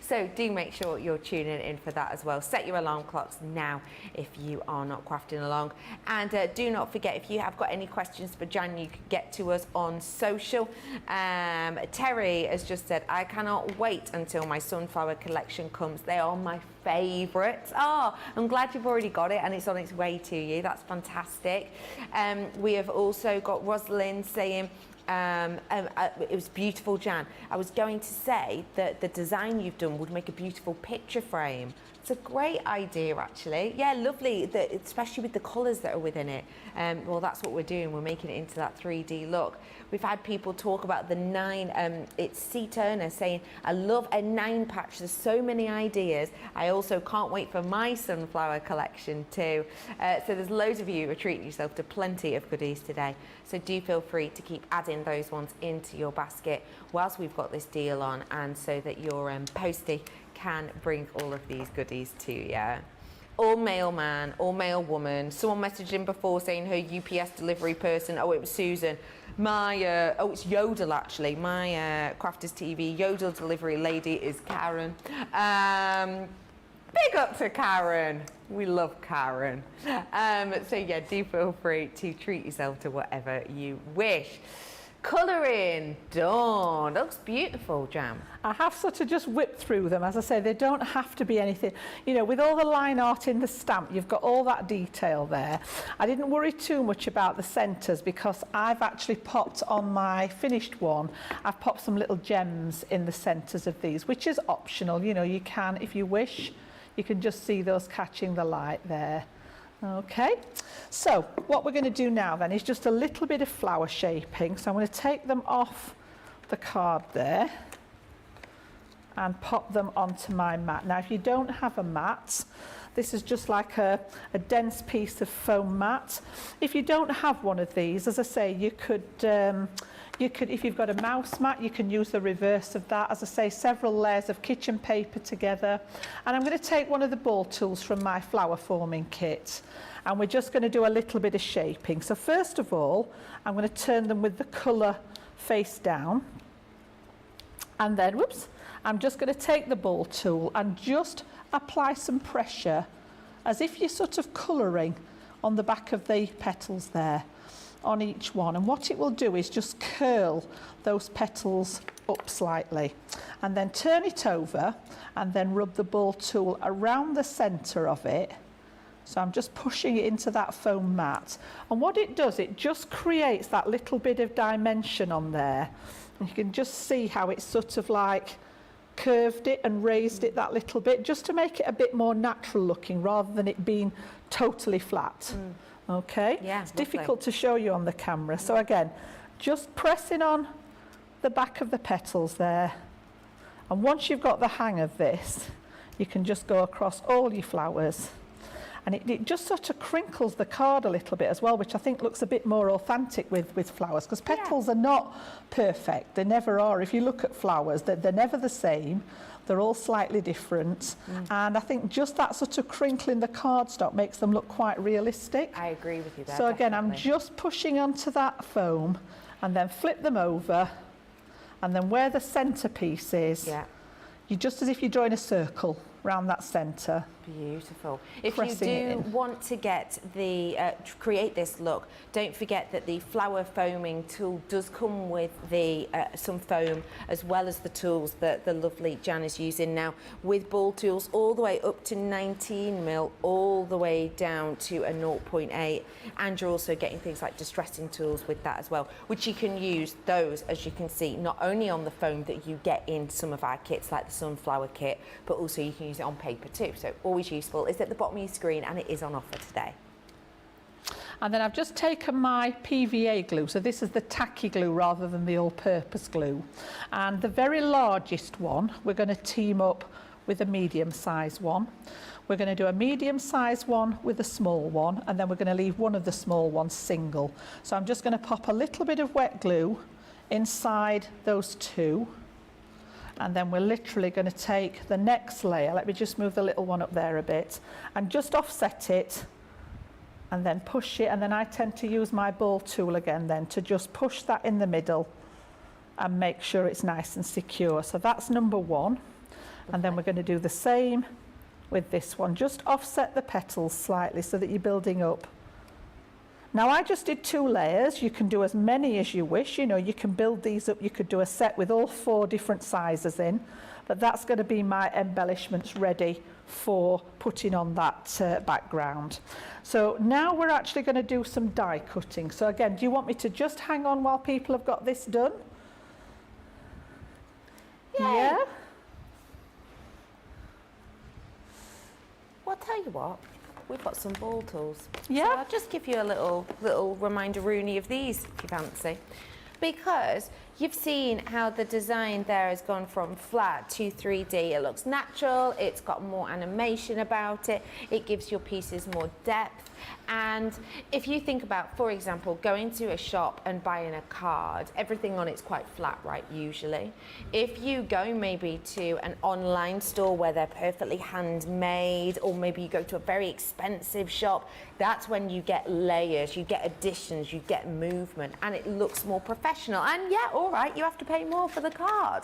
So do make sure you're tuning in for that as well. Set your alarm clocks now if you are not crafting along. And do not forget, if you have got any questions for Jan, you can get to us on social. Terry has just said, I cannot wait until my sunflower collection comes. They are my favourites. Oh, I'm glad you've already got it and it's on its way to you. That's fantastic. We have also got Rosalind saying, it was beautiful, Jan. I was going to say that the design you've done would make a beautiful picture frame. It's a great idea, actually. Yeah, lovely, especially with the colours that are within it. Well, that's what we're doing. We're making it into that 3D look. We've had people talk about the 9, it's C. Turner saying, I love a 9 patch. There's so many ideas. I also can't wait for my sunflower collection too. So there's loads of you who are treating yourself to plenty of goodies today. So do feel free to keep adding those ones into your basket whilst we've got this deal on, and so that your postie can bring all of these goodies to you. All mailman, all mail woman. Someone messaged in before saying her UPS delivery person. Oh, it was Susan. My, oh, it's Yodel actually. My Crafters TV Yodel delivery lady is Karen. Big up to Karen. We love Karen. So yeah, do feel free to treat yourself to whatever you wish. Colouring, done. Looks beautiful, Jam. I have sort of just whipped through them. As I say, they don't have to be anything. You know, with all the line art in the stamp, you've got all that detail there. I didn't worry too much about the centres because I've actually popped on my finished one, I've popped some little gems in the centres of these, which is optional. You know, you can, if you wish, you can just see those catching the light there. Okay, so what we're going to do now then is just a little bit of flower shaping. So I'm going to take them off the card there and pop them onto my mat. Now, if you don't have a mat, this is just like a dense piece of foam mat. If you don't have one of these, as I say, you could, if you've got a mouse mat, you can use the reverse of that. As I say, several layers of kitchen paper together. And I'm going to take one of the ball tools from my flower forming kit. And we're just going to do a little bit of shaping. So first of all, I'm going to turn them with the colour face down. And then, whoops, I'm just going to take the ball tool and just apply some pressure as if you're sort of colouring on the back of the petals there on each one. And what it will do is just curl those petals up slightly and then turn it over and then rub the ball tool around the centre of it. So I'm just pushing it into that foam mat. And what it does, it just creates that little bit of dimension on there. And you can just see how it's sort of like curved it and raised it that little bit just to make it a bit more natural looking rather than it being totally flat. Okay, yeah, it's lovely. difficult to show you on the camera. So again, just pressing on the back of the petals there, and once you've got the hang of this, you can just go across all your flowers. And it just sort of crinkles the card a little bit as well, which I think looks a bit more authentic with flowers, because petals are not perfect. They never are. If you look at flowers, they're never the same. They're all slightly different. And I think just that sort of crinkling the cardstock makes them look quite realistic. I agree with you there. So again, definitely. I'm just pushing onto that foam and then flip them over. And then where the centrepiece is, you just as if you're drawing a circle around that centre. Beautiful. If you Pressing it do in. want to get the create this look, don't forget that the flower foaming tool does come with the some foam as well as the tools that the lovely Jan is using now, with ball tools all the way up to 19 mil, all the way down to a 0.8, and you're also getting things like distressing tools with that as well, which you can use those, as you can see, not only on the foam that you get in some of our kits like the sunflower kit, but also you can use it on paper too. So always useful. It's at the bottom of your screen and it is on offer today. And then I've just taken my PVA glue. So this is the tacky glue rather than the all-purpose glue. And the very largest one, we're going to team up with a medium-sized one. We're going to do a medium-sized one with a small one, and then we're going to leave one of the small ones single. So I'm just going to pop a little bit of wet glue inside those two. And then we're literally going to take the next layer. Let me just move the little one up there a bit and just offset it and then push it. And then I tend to use my ball tool again then to just push that in the middle and make sure it's nice and secure. So that's number one. And then we're going to do the same with this one. Just offset the petals slightly so that you're building up. Now I just did 2 layers. You can do as many as you wish. You know, you can build these up. You could do a set with all 4 different sizes in, but that's going to be my embellishments ready for putting on that background. So now we're actually going to do some die cutting. So again, do you want me to just hang on while people have got this done? Yay. Yeah? Well, I'll tell you what, we've got some ball tools. Yeah. So I'll just give you a little reminder Rooney of these if you fancy. Because you've seen how the design there has gone from flat to 3D. It looks natural, it's got more animation about it, it gives your pieces more depth. And if you think about, for example, going to a shop and buying a card, everything on it's quite flat, right, usually. If you go maybe to an online store where they're perfectly handmade, or maybe you go to a very expensive shop, that's when you get layers, you get additions, you get movement, and it looks more professional. And yeah, all right, you have to pay more for the card.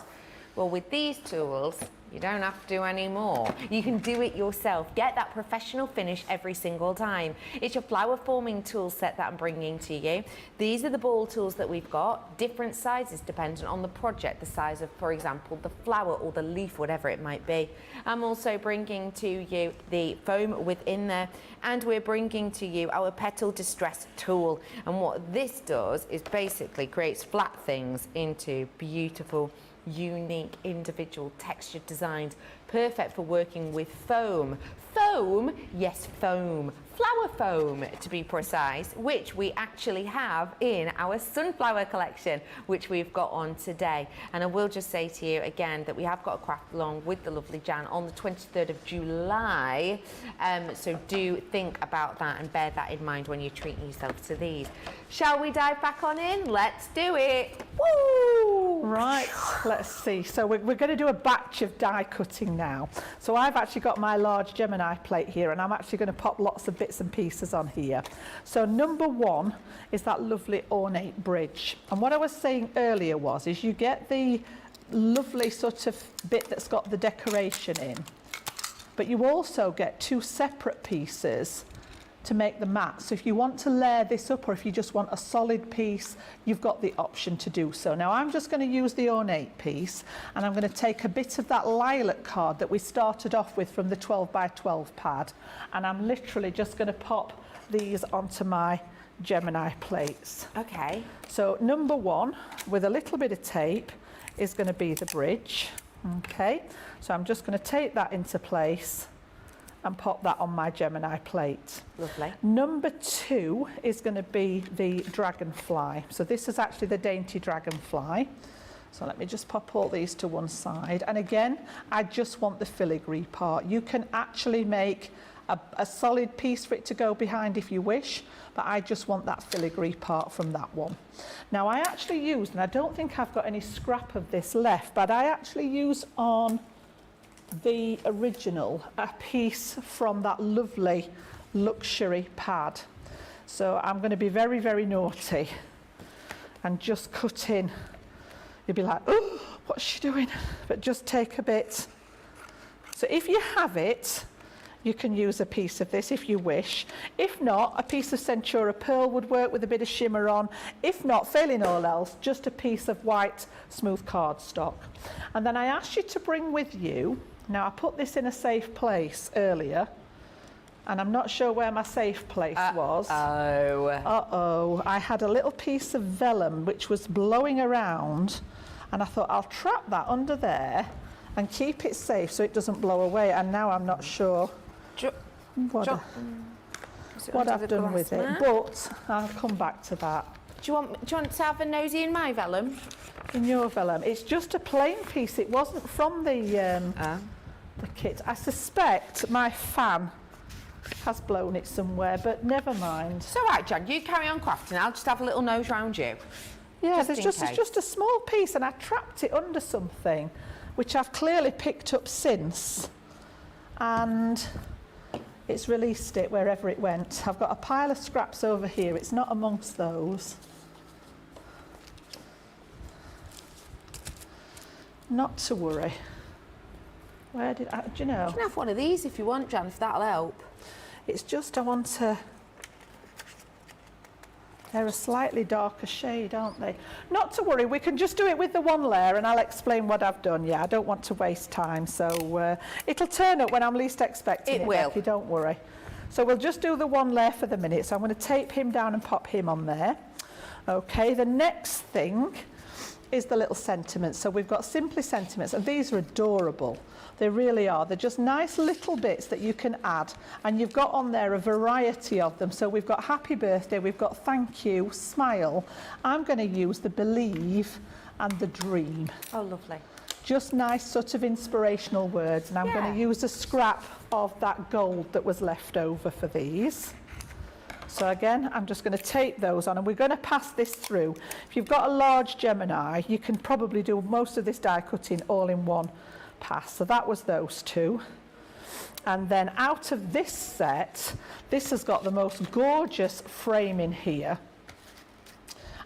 Well, with these tools, you don't have to do any more. You can do it yourself. Get that professional finish every single time. It's your flower forming tool set that I'm bringing to you. These are the ball tools that we've got, different sizes dependent on the project, the size of, for example, the flower or the leaf, whatever it might be. I'm also bringing to you the foam within there, and we're bringing to you our petal distress tool. And what this does is basically creates flat things into beautiful, unique, individual textured designs, perfect for working with foam. Foam, yes, foam. Flower foam, to be precise, which we actually have in our sunflower collection, which we've got on today. And I will just say to you again that we have got a craft along with the lovely Jan on the 23rd of July. So do think about that and bear that in mind when you're treating yourself to these. Shall we dive back on in? Let's do it. Woo! Right, let's see. So we're going to do a batch of die cutting now. So I've actually got my large Gemini plate here, and I'm actually going to pop lots of bits and pieces on here. So number one is that lovely ornate bridge. And what I was saying earlier is you get the lovely sort of bit that's got the decoration in, but you also get two separate pieces to make the mat. So if you want to layer this up, or if you just want a solid piece, you've got the option to do so. Now I'm just going to use the ornate piece, and I'm going to take a bit of that lilac card that we started off with from the 12 by 12 pad, and I'm literally just going to pop these onto my Gemini plates. Okay. So number one, with a little bit of tape, is going to be the bridge. Okay, so I'm just going to take that into place and pop that on my Gemini plate. Lovely. Number two is going to be the dragonfly. So this is actually the dainty dragonfly. So let me just pop all these to one side. And again, I just want the filigree part. You can actually make a solid piece for it to go behind if you wish, but I just want that filigree part from that one. Now I actually used, and I don't think I've got any scrap of this left, but I actually used on the original a piece from that lovely luxury pad. So I'm going to be very, very naughty and just cut in. You'll be like, oh, what's she doing? But just take a bit. So if you have it, you can use a piece of this if you wish. If not, a piece of Centura pearl would work with a bit of shimmer on. If not, failing all else, just a piece of white smooth cardstock. And then I asked you to bring with you, now I put this in a safe place earlier, and I'm not sure where my safe place was. Uh-oh. I had a little piece of vellum which was blowing around, and I thought I'll trap that under there and keep it safe so it doesn't blow away, and now I'm not sure what I've done with it, but I'll come back to that. Do you want to have a nosy in my vellum? In your vellum? It's just a plain piece. It wasn't from the kit. I suspect my fan has blown it somewhere, but never mind. It's all right, Jan, you carry on crafting. I'll just have a little nose round you. Yeah, it's just a small piece, and I trapped it under something, which I've clearly picked up since, and it's released it wherever it went. I've got a pile of scraps over here. It's not amongst those. Not to worry. Where did I, do you know? You can have one of these if you want, Jan, if that'll help. It's just I want to... They're a slightly darker shade, aren't they? Not to worry, we can just do it with the one layer, and I'll explain what I've done. Yeah, I don't want to waste time, so it'll turn up when I'm least expecting it. It will. Becky, don't worry. So we'll just do the one layer for the minute. So I'm going to tape him down and pop him on there. Okay, the next thing is the little sentiments. So we've got Simply Sentiments, and these are adorable. They really are. They're just nice little bits that you can add, and you've got on there a variety of them. So we've got happy birthday, we've got thank you, smile. I'm going to use the believe and the dream. Oh, lovely. Just nice sort of inspirational words, and I'm going to use a scrap of that gold that was left over for these. So again, I'm just going to tape those on, and we're going to pass this through. If you've got a large Gemini, you can probably do most of this die cutting all in one pass. So that was those two. And then out of this set, this has got the most gorgeous frame in here.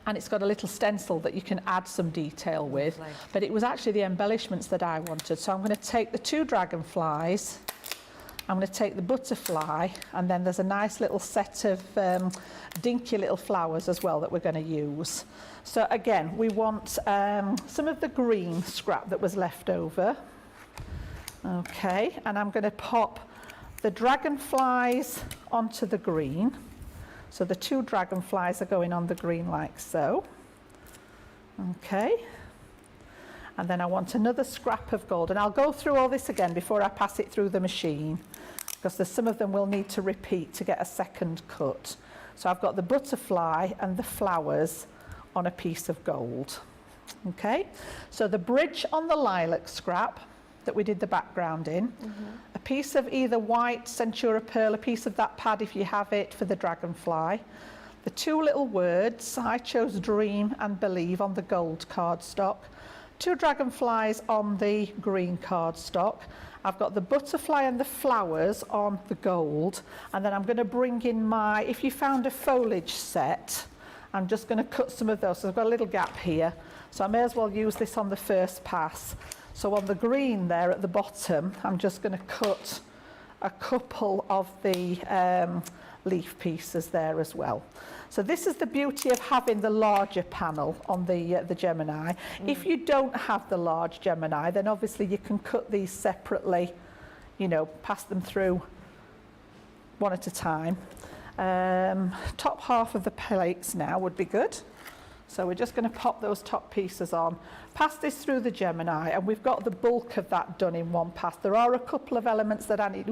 and it's got a little stencil that you can add some detail with. Lovely. But it was actually the embellishments that I wanted. So I'm going to take the 2 dragonflies, I'm going to take the butterfly, and then there's a nice little set of dinky little flowers as well that we're going to use. So again, we want some of the green scrap that was left over. Okay, and I'm going to pop the dragonflies onto the green. So the 2 dragonflies are going on the green like so. Okay. And then I want another scrap of gold. And I'll go through all this again before I pass it through the machine, because there's some of them we'll need to repeat to get a second cut. So I've got the butterfly and the flowers on a piece of gold. Okay. So the bridge on the lilac scrap that we did the background in, a piece of either white Centura pearl, a piece of that pad if you have it for the dragonfly, the 2 little words, I chose dream and believe on the gold cardstock, 2 dragonflies on the green cardstock. I've got the butterfly and the flowers on the gold, and then I'm going to bring in my, if you found a foliage set, I'm just going to cut some of those. So I've got a little gap here, so I may as well use this on the first pass. So on the green there at the bottom, I'm just going to cut a couple of the leaf pieces there as well. So this is the beauty of having the larger panel on the Gemini. If you don't have the large Gemini, then obviously you can cut these separately, you know, pass them through one at a time. Top half of the plates now would be good. So we're just going to pop those top pieces on, pass this through the Gemini, and we've got the bulk of that done in one pass. There are a couple of elements that I need,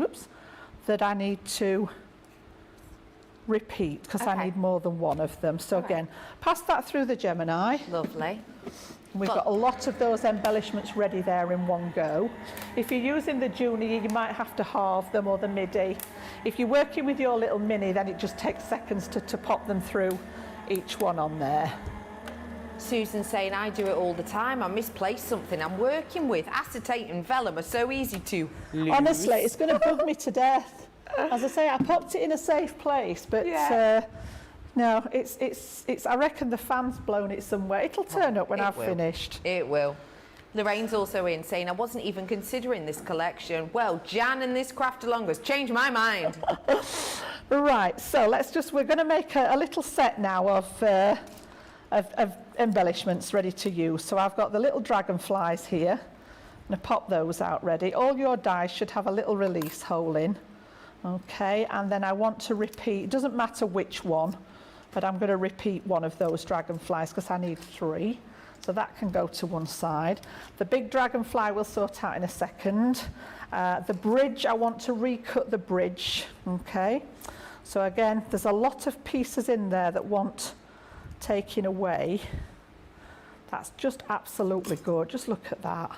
to repeat because I need more than one of them. So again, pass that through the Gemini. Lovely. We've got a lot of those embellishments ready there in one go. If you're using the Junior, you might have to halve them, or the Midi. If you're working with your little Mini, then it just takes seconds to pop them through each one on there. Susan's saying I do it all the time. I misplace something I'm working with. Acetate and vellum are so easy to lose. Honestly, it's going to bug me to death. As I say, I popped it in a safe place, but no, it's. I reckon the fan's blown it somewhere. It'll turn up when I've finished. It will. Lorraine's also in saying I wasn't even considering this collection. Well, Jan and this craft along has changed my mind. Right, so we're going to make a little set now of embellishments ready to use. So I've got the little dragonflies here. I'm going to pop those out ready. All your dies should have a little release hole in. Okay, and then I want to repeat, it doesn't matter which one, but I'm going to repeat one of those dragonflies because I need 3. So that can go to one side. The big dragonfly we'll sort out in a second. The bridge, I want to recut the bridge. Okay, so again, there's a lot of pieces in there that want taking away. That's just absolutely good. Just look at that.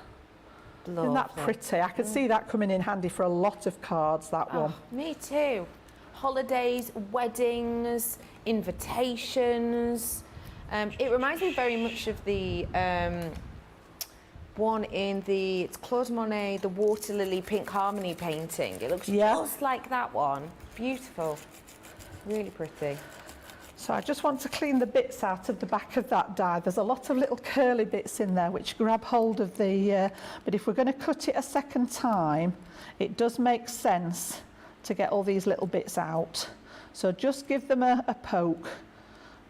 Lovely. Isn't that pretty? I can see that coming in handy for a lot of cards, that one. Me too. Holidays, weddings, invitations. It reminds me very much of the one in it's Claude Monet, the Water Lily Pink Harmony painting. It looks just like that one. Beautiful. Really pretty. So I just want to clean the bits out of the back of that die. There's a lot of little curly bits in there which grab hold of the, but if we're going to cut it a second time, it does make sense to get all these little bits out. So just give them a poke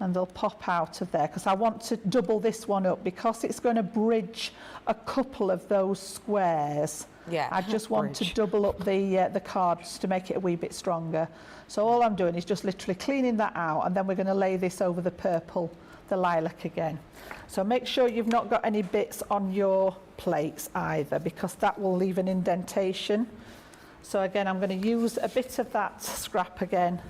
and they'll pop out of there, because I want to double this one up because it's going to bridge a couple of those squares. Yeah, I just want to double up the cards to make it a wee bit stronger. So all I'm doing is just literally cleaning that out, and then we're going to lay this over the purple, the lilac again. So make sure you've not got any bits on your plates either, because that will leave an indentation. So again, I'm going to use a bit of that scrap again,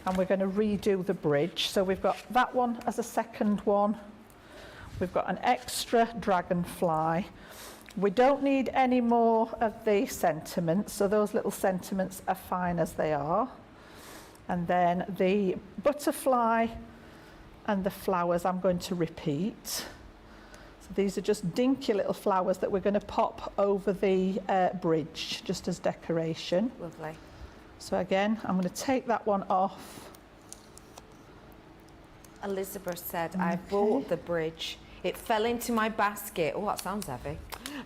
and we're going to redo the bridge. So we've got that one as a second one. We've got an extra dragonfly. We don't need any more of the sentiments, so those little sentiments are fine as they are. And then the butterfly and the flowers I'm going to repeat. So these are just dinky little flowers that we're going to pop over the bridge, just as decoration. Lovely. So again, I'm going to take that one off. Elizabeth said, I bought the bridge. It fell into my basket. Oh, that sounds heavy.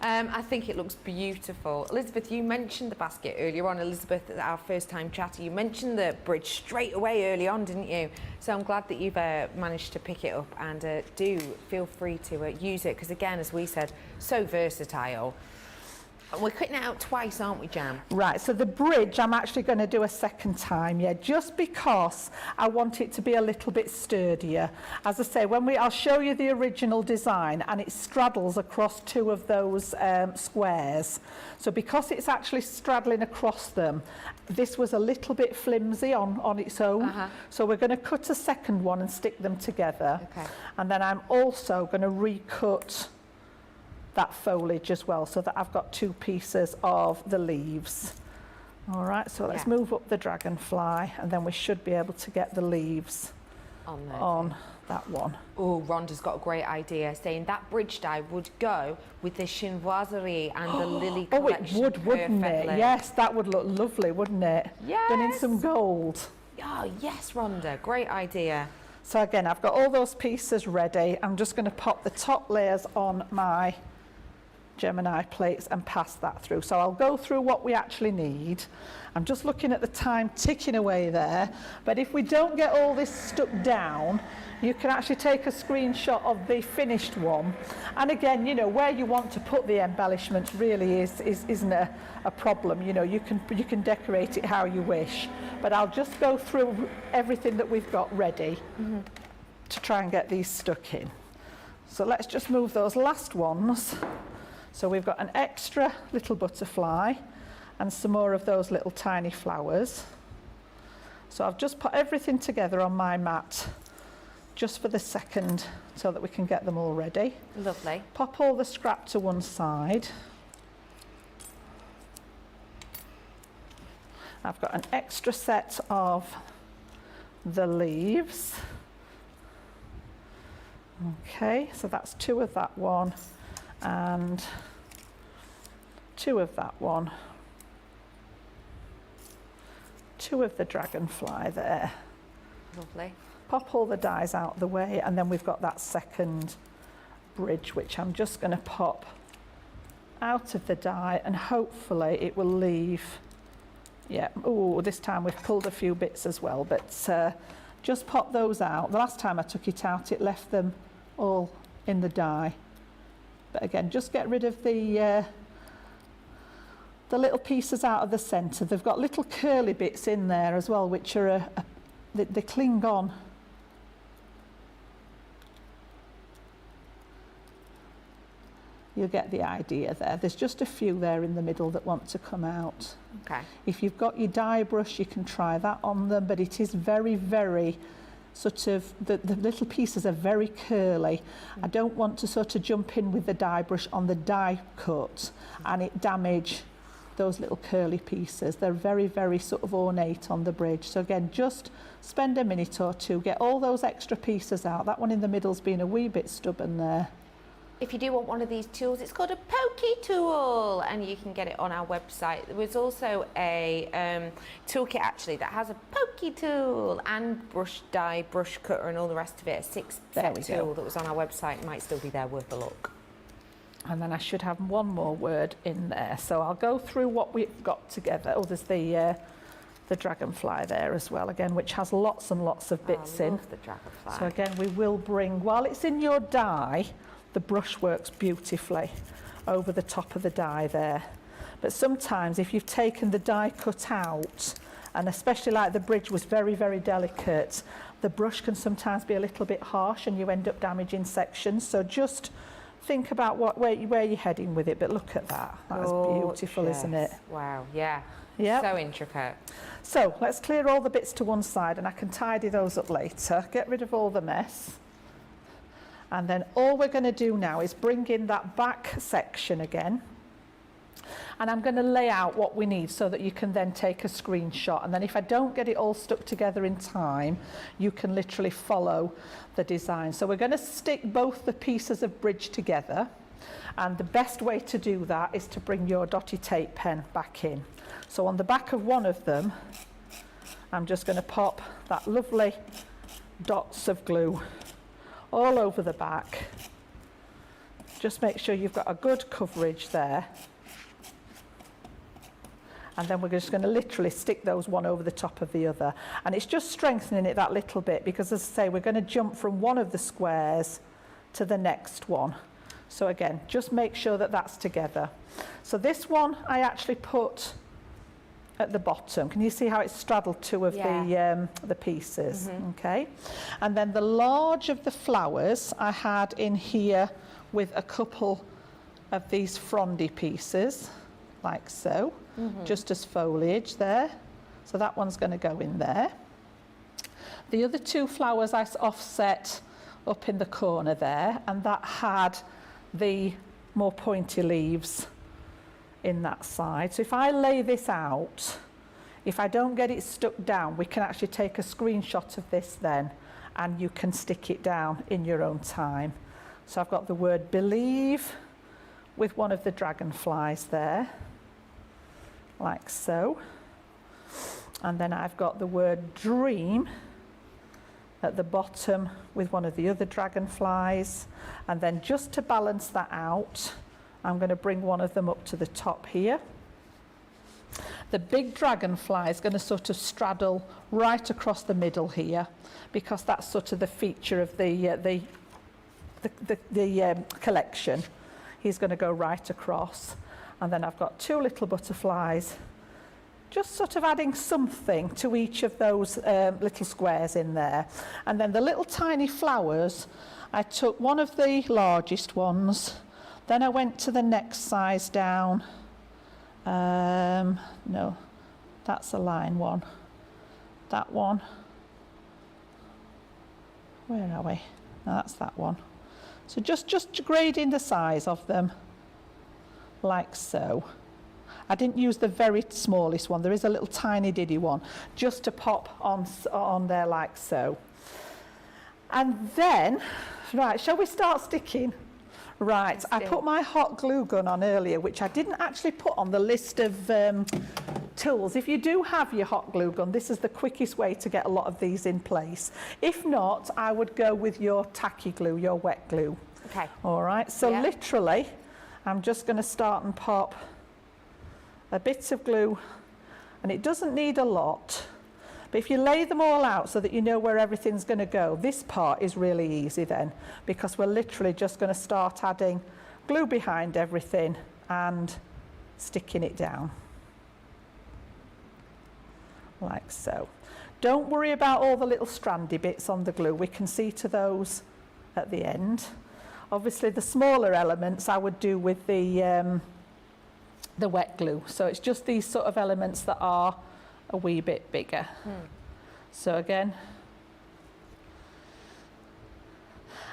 I think it looks beautiful. Elizabeth, you mentioned the basket earlier on. Elizabeth, our first time chatter, you mentioned the bridge straight away early on, didn't you? So I'm glad that you've managed to pick it up, and do feel free to use it, because again, as we said, so versatile. We're cutting it out twice, aren't we, Jam? Right, so the bridge I'm actually going to do a second time, yeah, just because I want it to be a little bit sturdier. As I say, I'll show you the original design, and it straddles across two of those squares. So because it's actually straddling across them, this was a little bit flimsy on its own. So we're going to cut a second one and stick them together. Okay. And then I'm also going to recut that foliage as well, so that I've got two pieces of the leaves. All right, so let's move up the dragonfly, and then we should be able to get the leaves on that one. Oh, Rhonda's got a great idea, saying that bridge die would go with the chinoiserie and the lily collection. Oh, it would, wouldn't it? Yes, that would look lovely, wouldn't it? Yes. Done in some gold. Oh, yes, Rhonda, great idea. So again, I've got all those pieces ready. I'm just going to pop the top layers on my Gemini plates and pass that through. So I'll go through what we actually need. I'm just looking at the time ticking away there, but if we don't get all this stuck down, you can actually take a screenshot of the finished one. And again, you know, where you want to put the embellishments really isn't a problem. You know, you can decorate it how you wish, but I'll just go through everything that we've got ready to try and get these stuck in. So let's just move those last ones. So we've got an extra little butterfly and some more of those little tiny flowers. So I've just put everything together on my mat just for the second so that we can get them all ready. Lovely. Pop all the scrap to one side. I've got an extra set of the leaves. Okay, so that's two of that one and two of that one, two of the dragonfly there. Lovely. Pop all the dies out the way, and then we've got that second bridge, which I'm just going to pop out of the die, and hopefully it will leave, yeah, oh, this time we've pulled a few bits as well, but just pop those out. The last time I took it out, it left them all in the die. But again, just get rid of the little pieces out of the centre. They've got little curly bits in there as well, which are they cling on. You'll get the idea there. There's just a few there in the middle that want to come out. Okay. If you've got your die brush, you can try that on them, but it is very, very sort of, the little pieces are very curly. I don't want to sort of jump in with the die brush on the die cut and it damage those little curly pieces. They're very, very sort of ornate on the bridge. So again, just spend a minute or two, get all those extra pieces out. That one in the middle's been a wee bit stubborn there. If you do want one of these tools, it's called a Pokey Tool, and you can get it on our website. There was also a toolkit actually that has a Pokey Tool and brush die, brush cutter and all the rest of it. A 6-set tool that was on our website. It might still be there, worth a look. And then I should have one more word in there. So I'll go through what we've got together. Oh, there's the dragonfly there as well, again, which has lots and lots of bits in. The dragonfly. So again, we will bring, while it's in your die, the brush works beautifully over the top of the die there. But sometimes if you've taken the die cut out, and especially like the bridge was very, very delicate, the brush can sometimes be a little bit harsh and you end up damaging sections. So just think about where you're heading with it. But look at that. That is beautiful, isn't it? Wow, yeah. Yeah. So intricate. So let's clear all the bits to one side and I can tidy those up later. Get rid of all the mess. And then all we're going to do now is bring in that back section again. And I'm going to lay out what we need so that you can then take a screenshot. And then if I don't get it all stuck together in time, you can literally follow the design. So we're going to stick both the pieces of bridge together. And the best way to do that is to bring your dotty tape pen back in. So on the back of one of them, I'm just going to pop that lovely dots of glue all over the back. Just make sure you've got a good coverage there. And then we're just going to literally stick those one over the top of the other. And it's just strengthening it that little bit because, as I say, we're going to jump from one of the squares to the next one. So again, just make sure that that's together. So this one I actually put at the bottom. Can you see how it's straddled two of the pieces? Okay. And then the large of the flowers I had in here with a couple of these frondy pieces, like so. Just as foliage there. So that one's going to go in there. The other two flowers I offset up in the corner there, and that had the more pointy leaves in that side. So if I lay this out, if I don't get it stuck down, we can actually take a screenshot of this then, and you can stick it down in your own time. So I've got the word believe with one of the dragonflies there, like so. And then I've got the word dream at the bottom with one of the other dragonflies. And then just to balance that out, I'm going to bring one of them up to the top here. The big dragonfly is going to sort of straddle right across the middle here, because that's sort of the feature of the collection. He's going to go right across. And then I've got two little butterflies, just sort of adding something to each of those little squares in there. And then the little tiny flowers, I took one of the largest ones, then I went to the next size down. No, that's a line one. That one. Where are we? No, that's that one. So just grading the size of them, like so. I didn't use the very smallest one. There is a little tiny diddy one, just to pop on there like so. And then, right, shall we start sticking? Right, I put my hot glue gun on earlier, which I didn't actually put on the list of tools. If you do have your hot glue gun, this is the quickest way to get a lot of these in place. If not, I would go with your tacky glue, your wet glue. Okay. All right, so literally, I'm just going to start and pop a bit of glue, and it doesn't need a lot. But if you lay them all out so that you know where everything's going to go, this part is really easy then, because we're literally just going to start adding glue behind everything and sticking it down. Like so. Don't worry about all the little strandy bits on the glue. We can see to those at the end. Obviously the smaller elements I would do with the wet glue. So it's just these sort of elements that are a wee bit bigger. So again,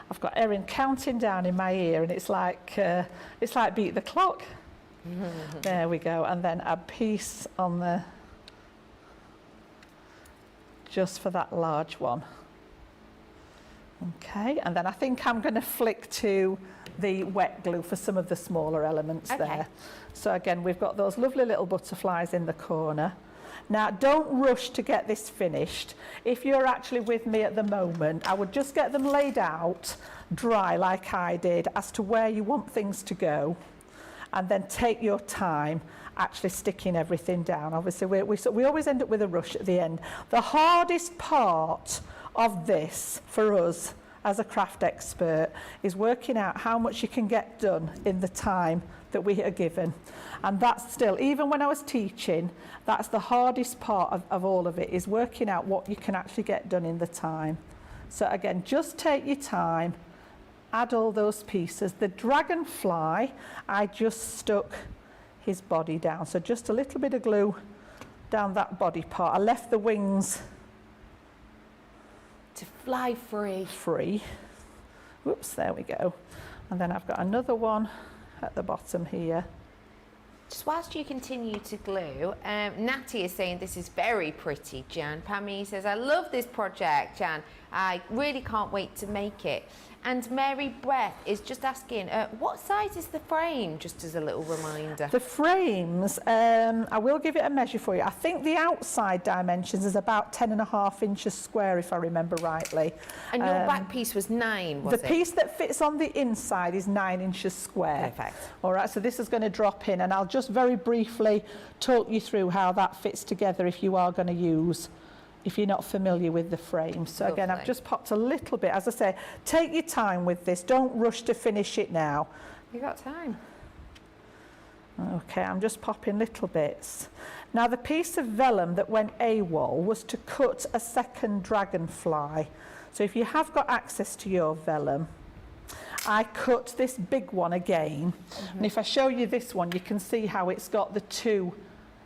I've got Erin counting down in my ear, and it's like beat the clock. There we go. And then a piece on the, just for that large one. Okay, and then I think I'm going to flick to the wet glue for some of the smaller elements there. So again, we've got those lovely little butterflies in the corner. Now, don't rush to get this finished. If you're actually with me at the moment, I would just get them laid out, dry like I did, as to where you want things to go, and then take your time actually sticking everything down. Obviously, we always end up with a rush at the end. The hardest part of this for us as a craft expert is working out how much you can get done in the time that we are given. And that's still, even when I was teaching, that's the hardest part of all of it, is working out what you can actually get done in the time. So again, just take your time, add all those pieces. The dragonfly, I just stuck his body down. So just a little bit of glue down that body part. I left the wings to fly free. Free. Whoops, there we go. And then I've got another one at the bottom here. Just whilst you continue to glue, Natty is saying this is very pretty, Jan. Pammy says, I love this project, Jan. I really can't wait to make it. And Mary Breath is just asking, what size is the frame, just as a little reminder? The frames, I will give it a measure for you. I think the outside dimensions is about 10.5 inches square, if I remember rightly. And your back piece was 9, was it? The piece that fits on the inside is 9 inches square. Perfect. All right, so this is going to drop in, and I'll just very briefly talk you through how that fits together if you are going to use, if you're not familiar with the frame. So again, I've just popped a little bit. As I say, take your time with this. Don't rush to finish it now. You got time. Okay, I'm just popping little bits. Now, the piece of vellum that went AWOL was to cut a second dragonfly. So if you have got access to your vellum, I cut this big one again. And if I show you this one, you can see how it's got the two.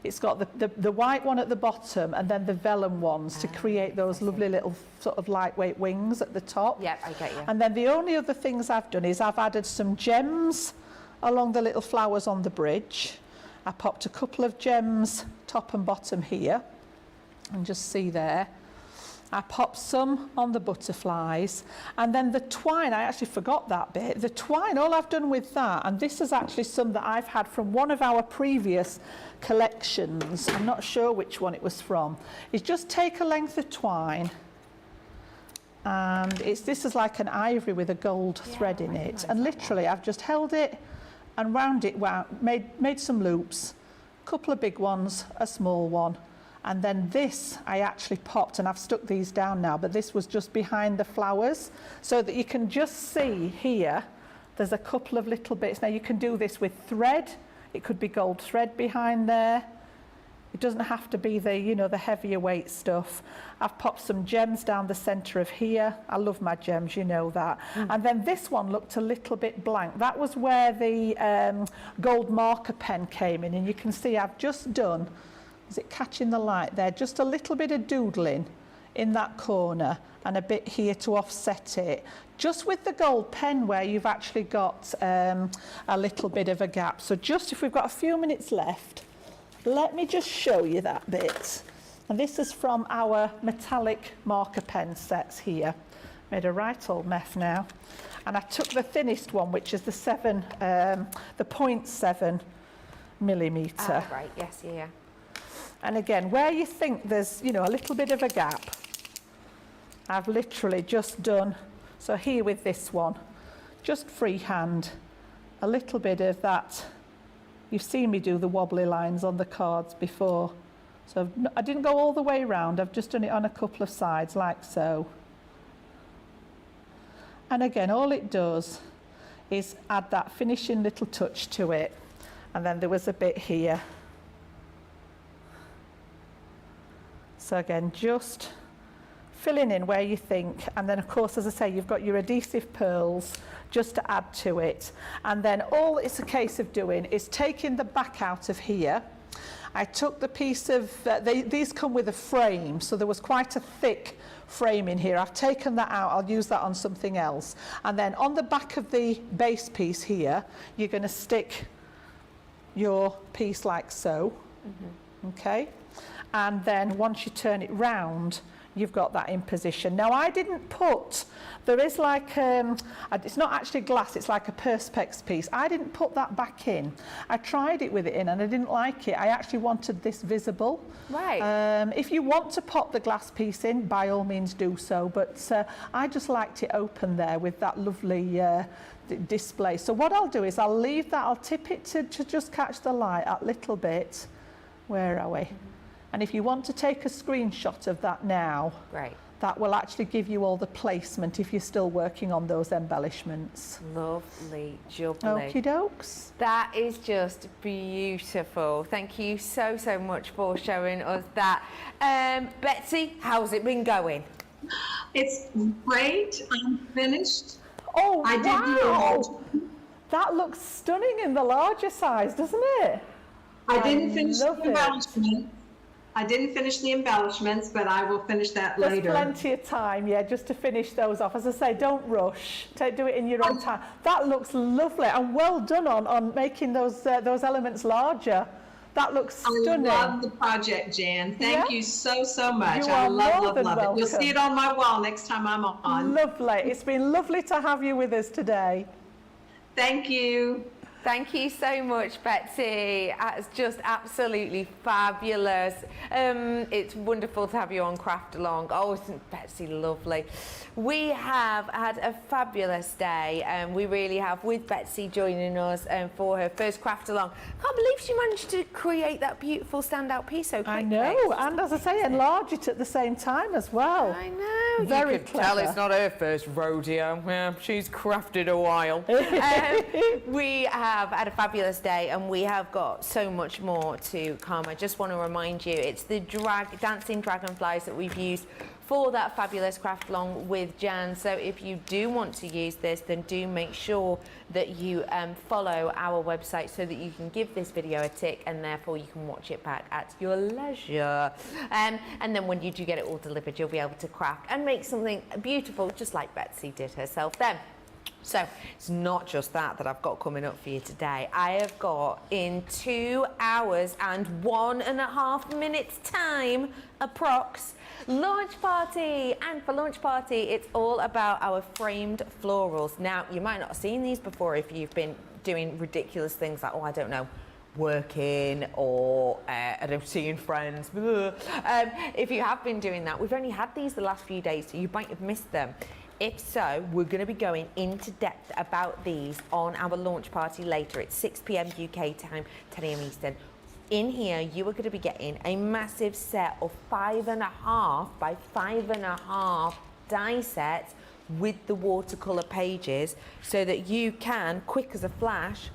It's got the white one at the bottom and then the vellum ones to create those lovely little sort of lightweight wings at the top. Yep, I get you. And then the only other things I've done is I've added some gems along the little flowers on the bridge. I popped a couple of gems top and bottom here, and just see there. I popped some on the butterflies, and then the twine, I actually forgot that bit. The twine, all I've done with that, and this is actually some that I've had from one of our previous collections, I'm not sure which one it was from, is just take a length of twine, and this is like an ivory with a gold thread in it, and literally I've just held it and wound it, made some loops, a couple of big ones, a small one. And then this I actually popped, and I've stuck these down now, but this was just behind the flowers, so that you can just see here, there's a couple of little bits. Now you can do this with thread. It could be gold thread behind there. It doesn't have to be the, you know, the heavier weight stuff. I've popped some gems down the center of here. I love my gems, you know that. And then this one looked a little bit blank. That was where the gold marker pen came in, and you can see I've just done, is it catching the light there? Just a little bit of doodling in that corner and a bit here to offset it. Just with the gold pen where you've actually got a little bit of a gap. So just if we've got a few minutes left, let me just show you that bit. And this is from our metallic marker pen sets here. Made a right old mess now. And I took the thinnest one, which is the 0.7 millimetre. Ah, right, yes, yeah. And again, where you think there's, you know, a little bit of a gap, I've literally just done, so here with this one, just freehand, a little bit of that. You've seen me do the wobbly lines on the cards before. So I didn't go all the way around, I've just done it on a couple of sides, like so. And again, all it does is add that finishing little touch to it. And then there was a bit here. So again, just filling in where you think, and then of course, as I say, you've got your adhesive pearls just to add to it. And then all it's a case of doing is taking the back out of here. I took the piece of, these come with a frame, so there was quite a thick frame in here. I've taken that out, I'll use that on something else. And then on the back of the base piece here, you're going to stick your piece like so, okay? And then once you turn it round, you've got that in position. Now I didn't put, there is like, it's not actually glass, it's like a perspex piece. I didn't put that back in. I tried it with it in and I didn't like it. I actually wanted this visible. Right. If you want to pop the glass piece in, by all means do so, but I just liked it open there with that lovely display. So what I'll do is I'll leave that, I'll tip it to just catch the light a little bit. Where are we? And if you want to take a screenshot of that now, Great. that will actually give you all the placement if you're still working on those embellishments. Lovely, jubbly. Okie dokes. That is just beautiful. Thank you so, so much for showing us that. Betsy, how's it been going? It's great. I'm finished. Oh, I did wow. That looks stunning in the larger size, doesn't it? I didn't finish the love it. embellishment. I didn't finish the embellishments, but I will finish that There's later. plenty of time, yeah, just to finish those off. As I say, don't rush. Do it in your own time. That looks lovely, and well done on making those elements larger. That looks stunning. I love the project, Jan. Thank you so much. You I are love more than it. You'll welcome. see it on my wall next time I'm on. Lovely. It's been lovely to have you with us today. Thank you. Thank you so much, Betsy. It's just absolutely fabulous. It's wonderful to have you on Craft Along. Oh, isn't Betsy lovely? We have had a fabulous day, and we really have, with Betsy joining us for her first Craft Along. Can't believe she managed to create that beautiful standout piece so quickly. I know, and as I say, enlarge it at the same time as well. I know. Very you could tell clever. it's not her first rodeo. Yeah, she's crafted a while. We have had a fabulous day, and we have got so much more to come. I just want to remind you, it's the dancing dragonflies that we've used for that fabulous craft along with Jan. So if you do want to use this, then do make sure that you follow our website so that you can give this video a tick, and therefore you can watch it back at your leisure. And then when you do get it all delivered, you'll be able to craft and make something beautiful, just like Betsy did herself then. So it's not just that I've got coming up for you today. I have got, in 2 hours and 1.5 minutes time, approx, launch party. And for launch party, it's all about our framed florals. Now, you might not have seen these before if you've been doing ridiculous things like, oh, I don't know, working or I don't seeing friends. If you have been doing that, we've only had these the last few days, so you might have missed them. If so, we're going to be going into depth about these on our launch party later. It's 6 p.m. UK time, 10 a.m. Eastern. In here, you are going to be getting a massive set of 5.5 by 5.5 die sets with the watercolour pages, so that you can, quick as a flash,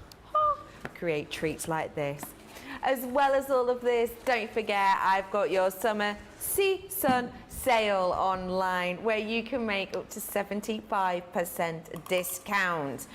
create treats like this. As well as all of this, don't forget, I've got your summer season sale online where you can make up to 75% discount.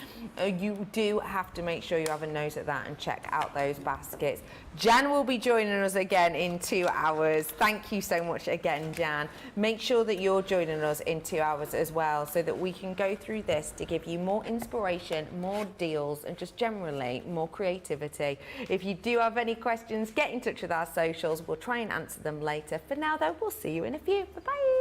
You do have to make sure you have a nose at that and check out those baskets. Jan will be joining us again in 2 hours. Thank you so much again, Jan. Make sure that you're joining us in 2 hours as well, so that we can go through this to give you more inspiration, more deals, and just generally more creativity. If you do have any questions, get in touch with our socials. We'll try and answer them later. For now, though, we'll see you in a few. Bye-bye.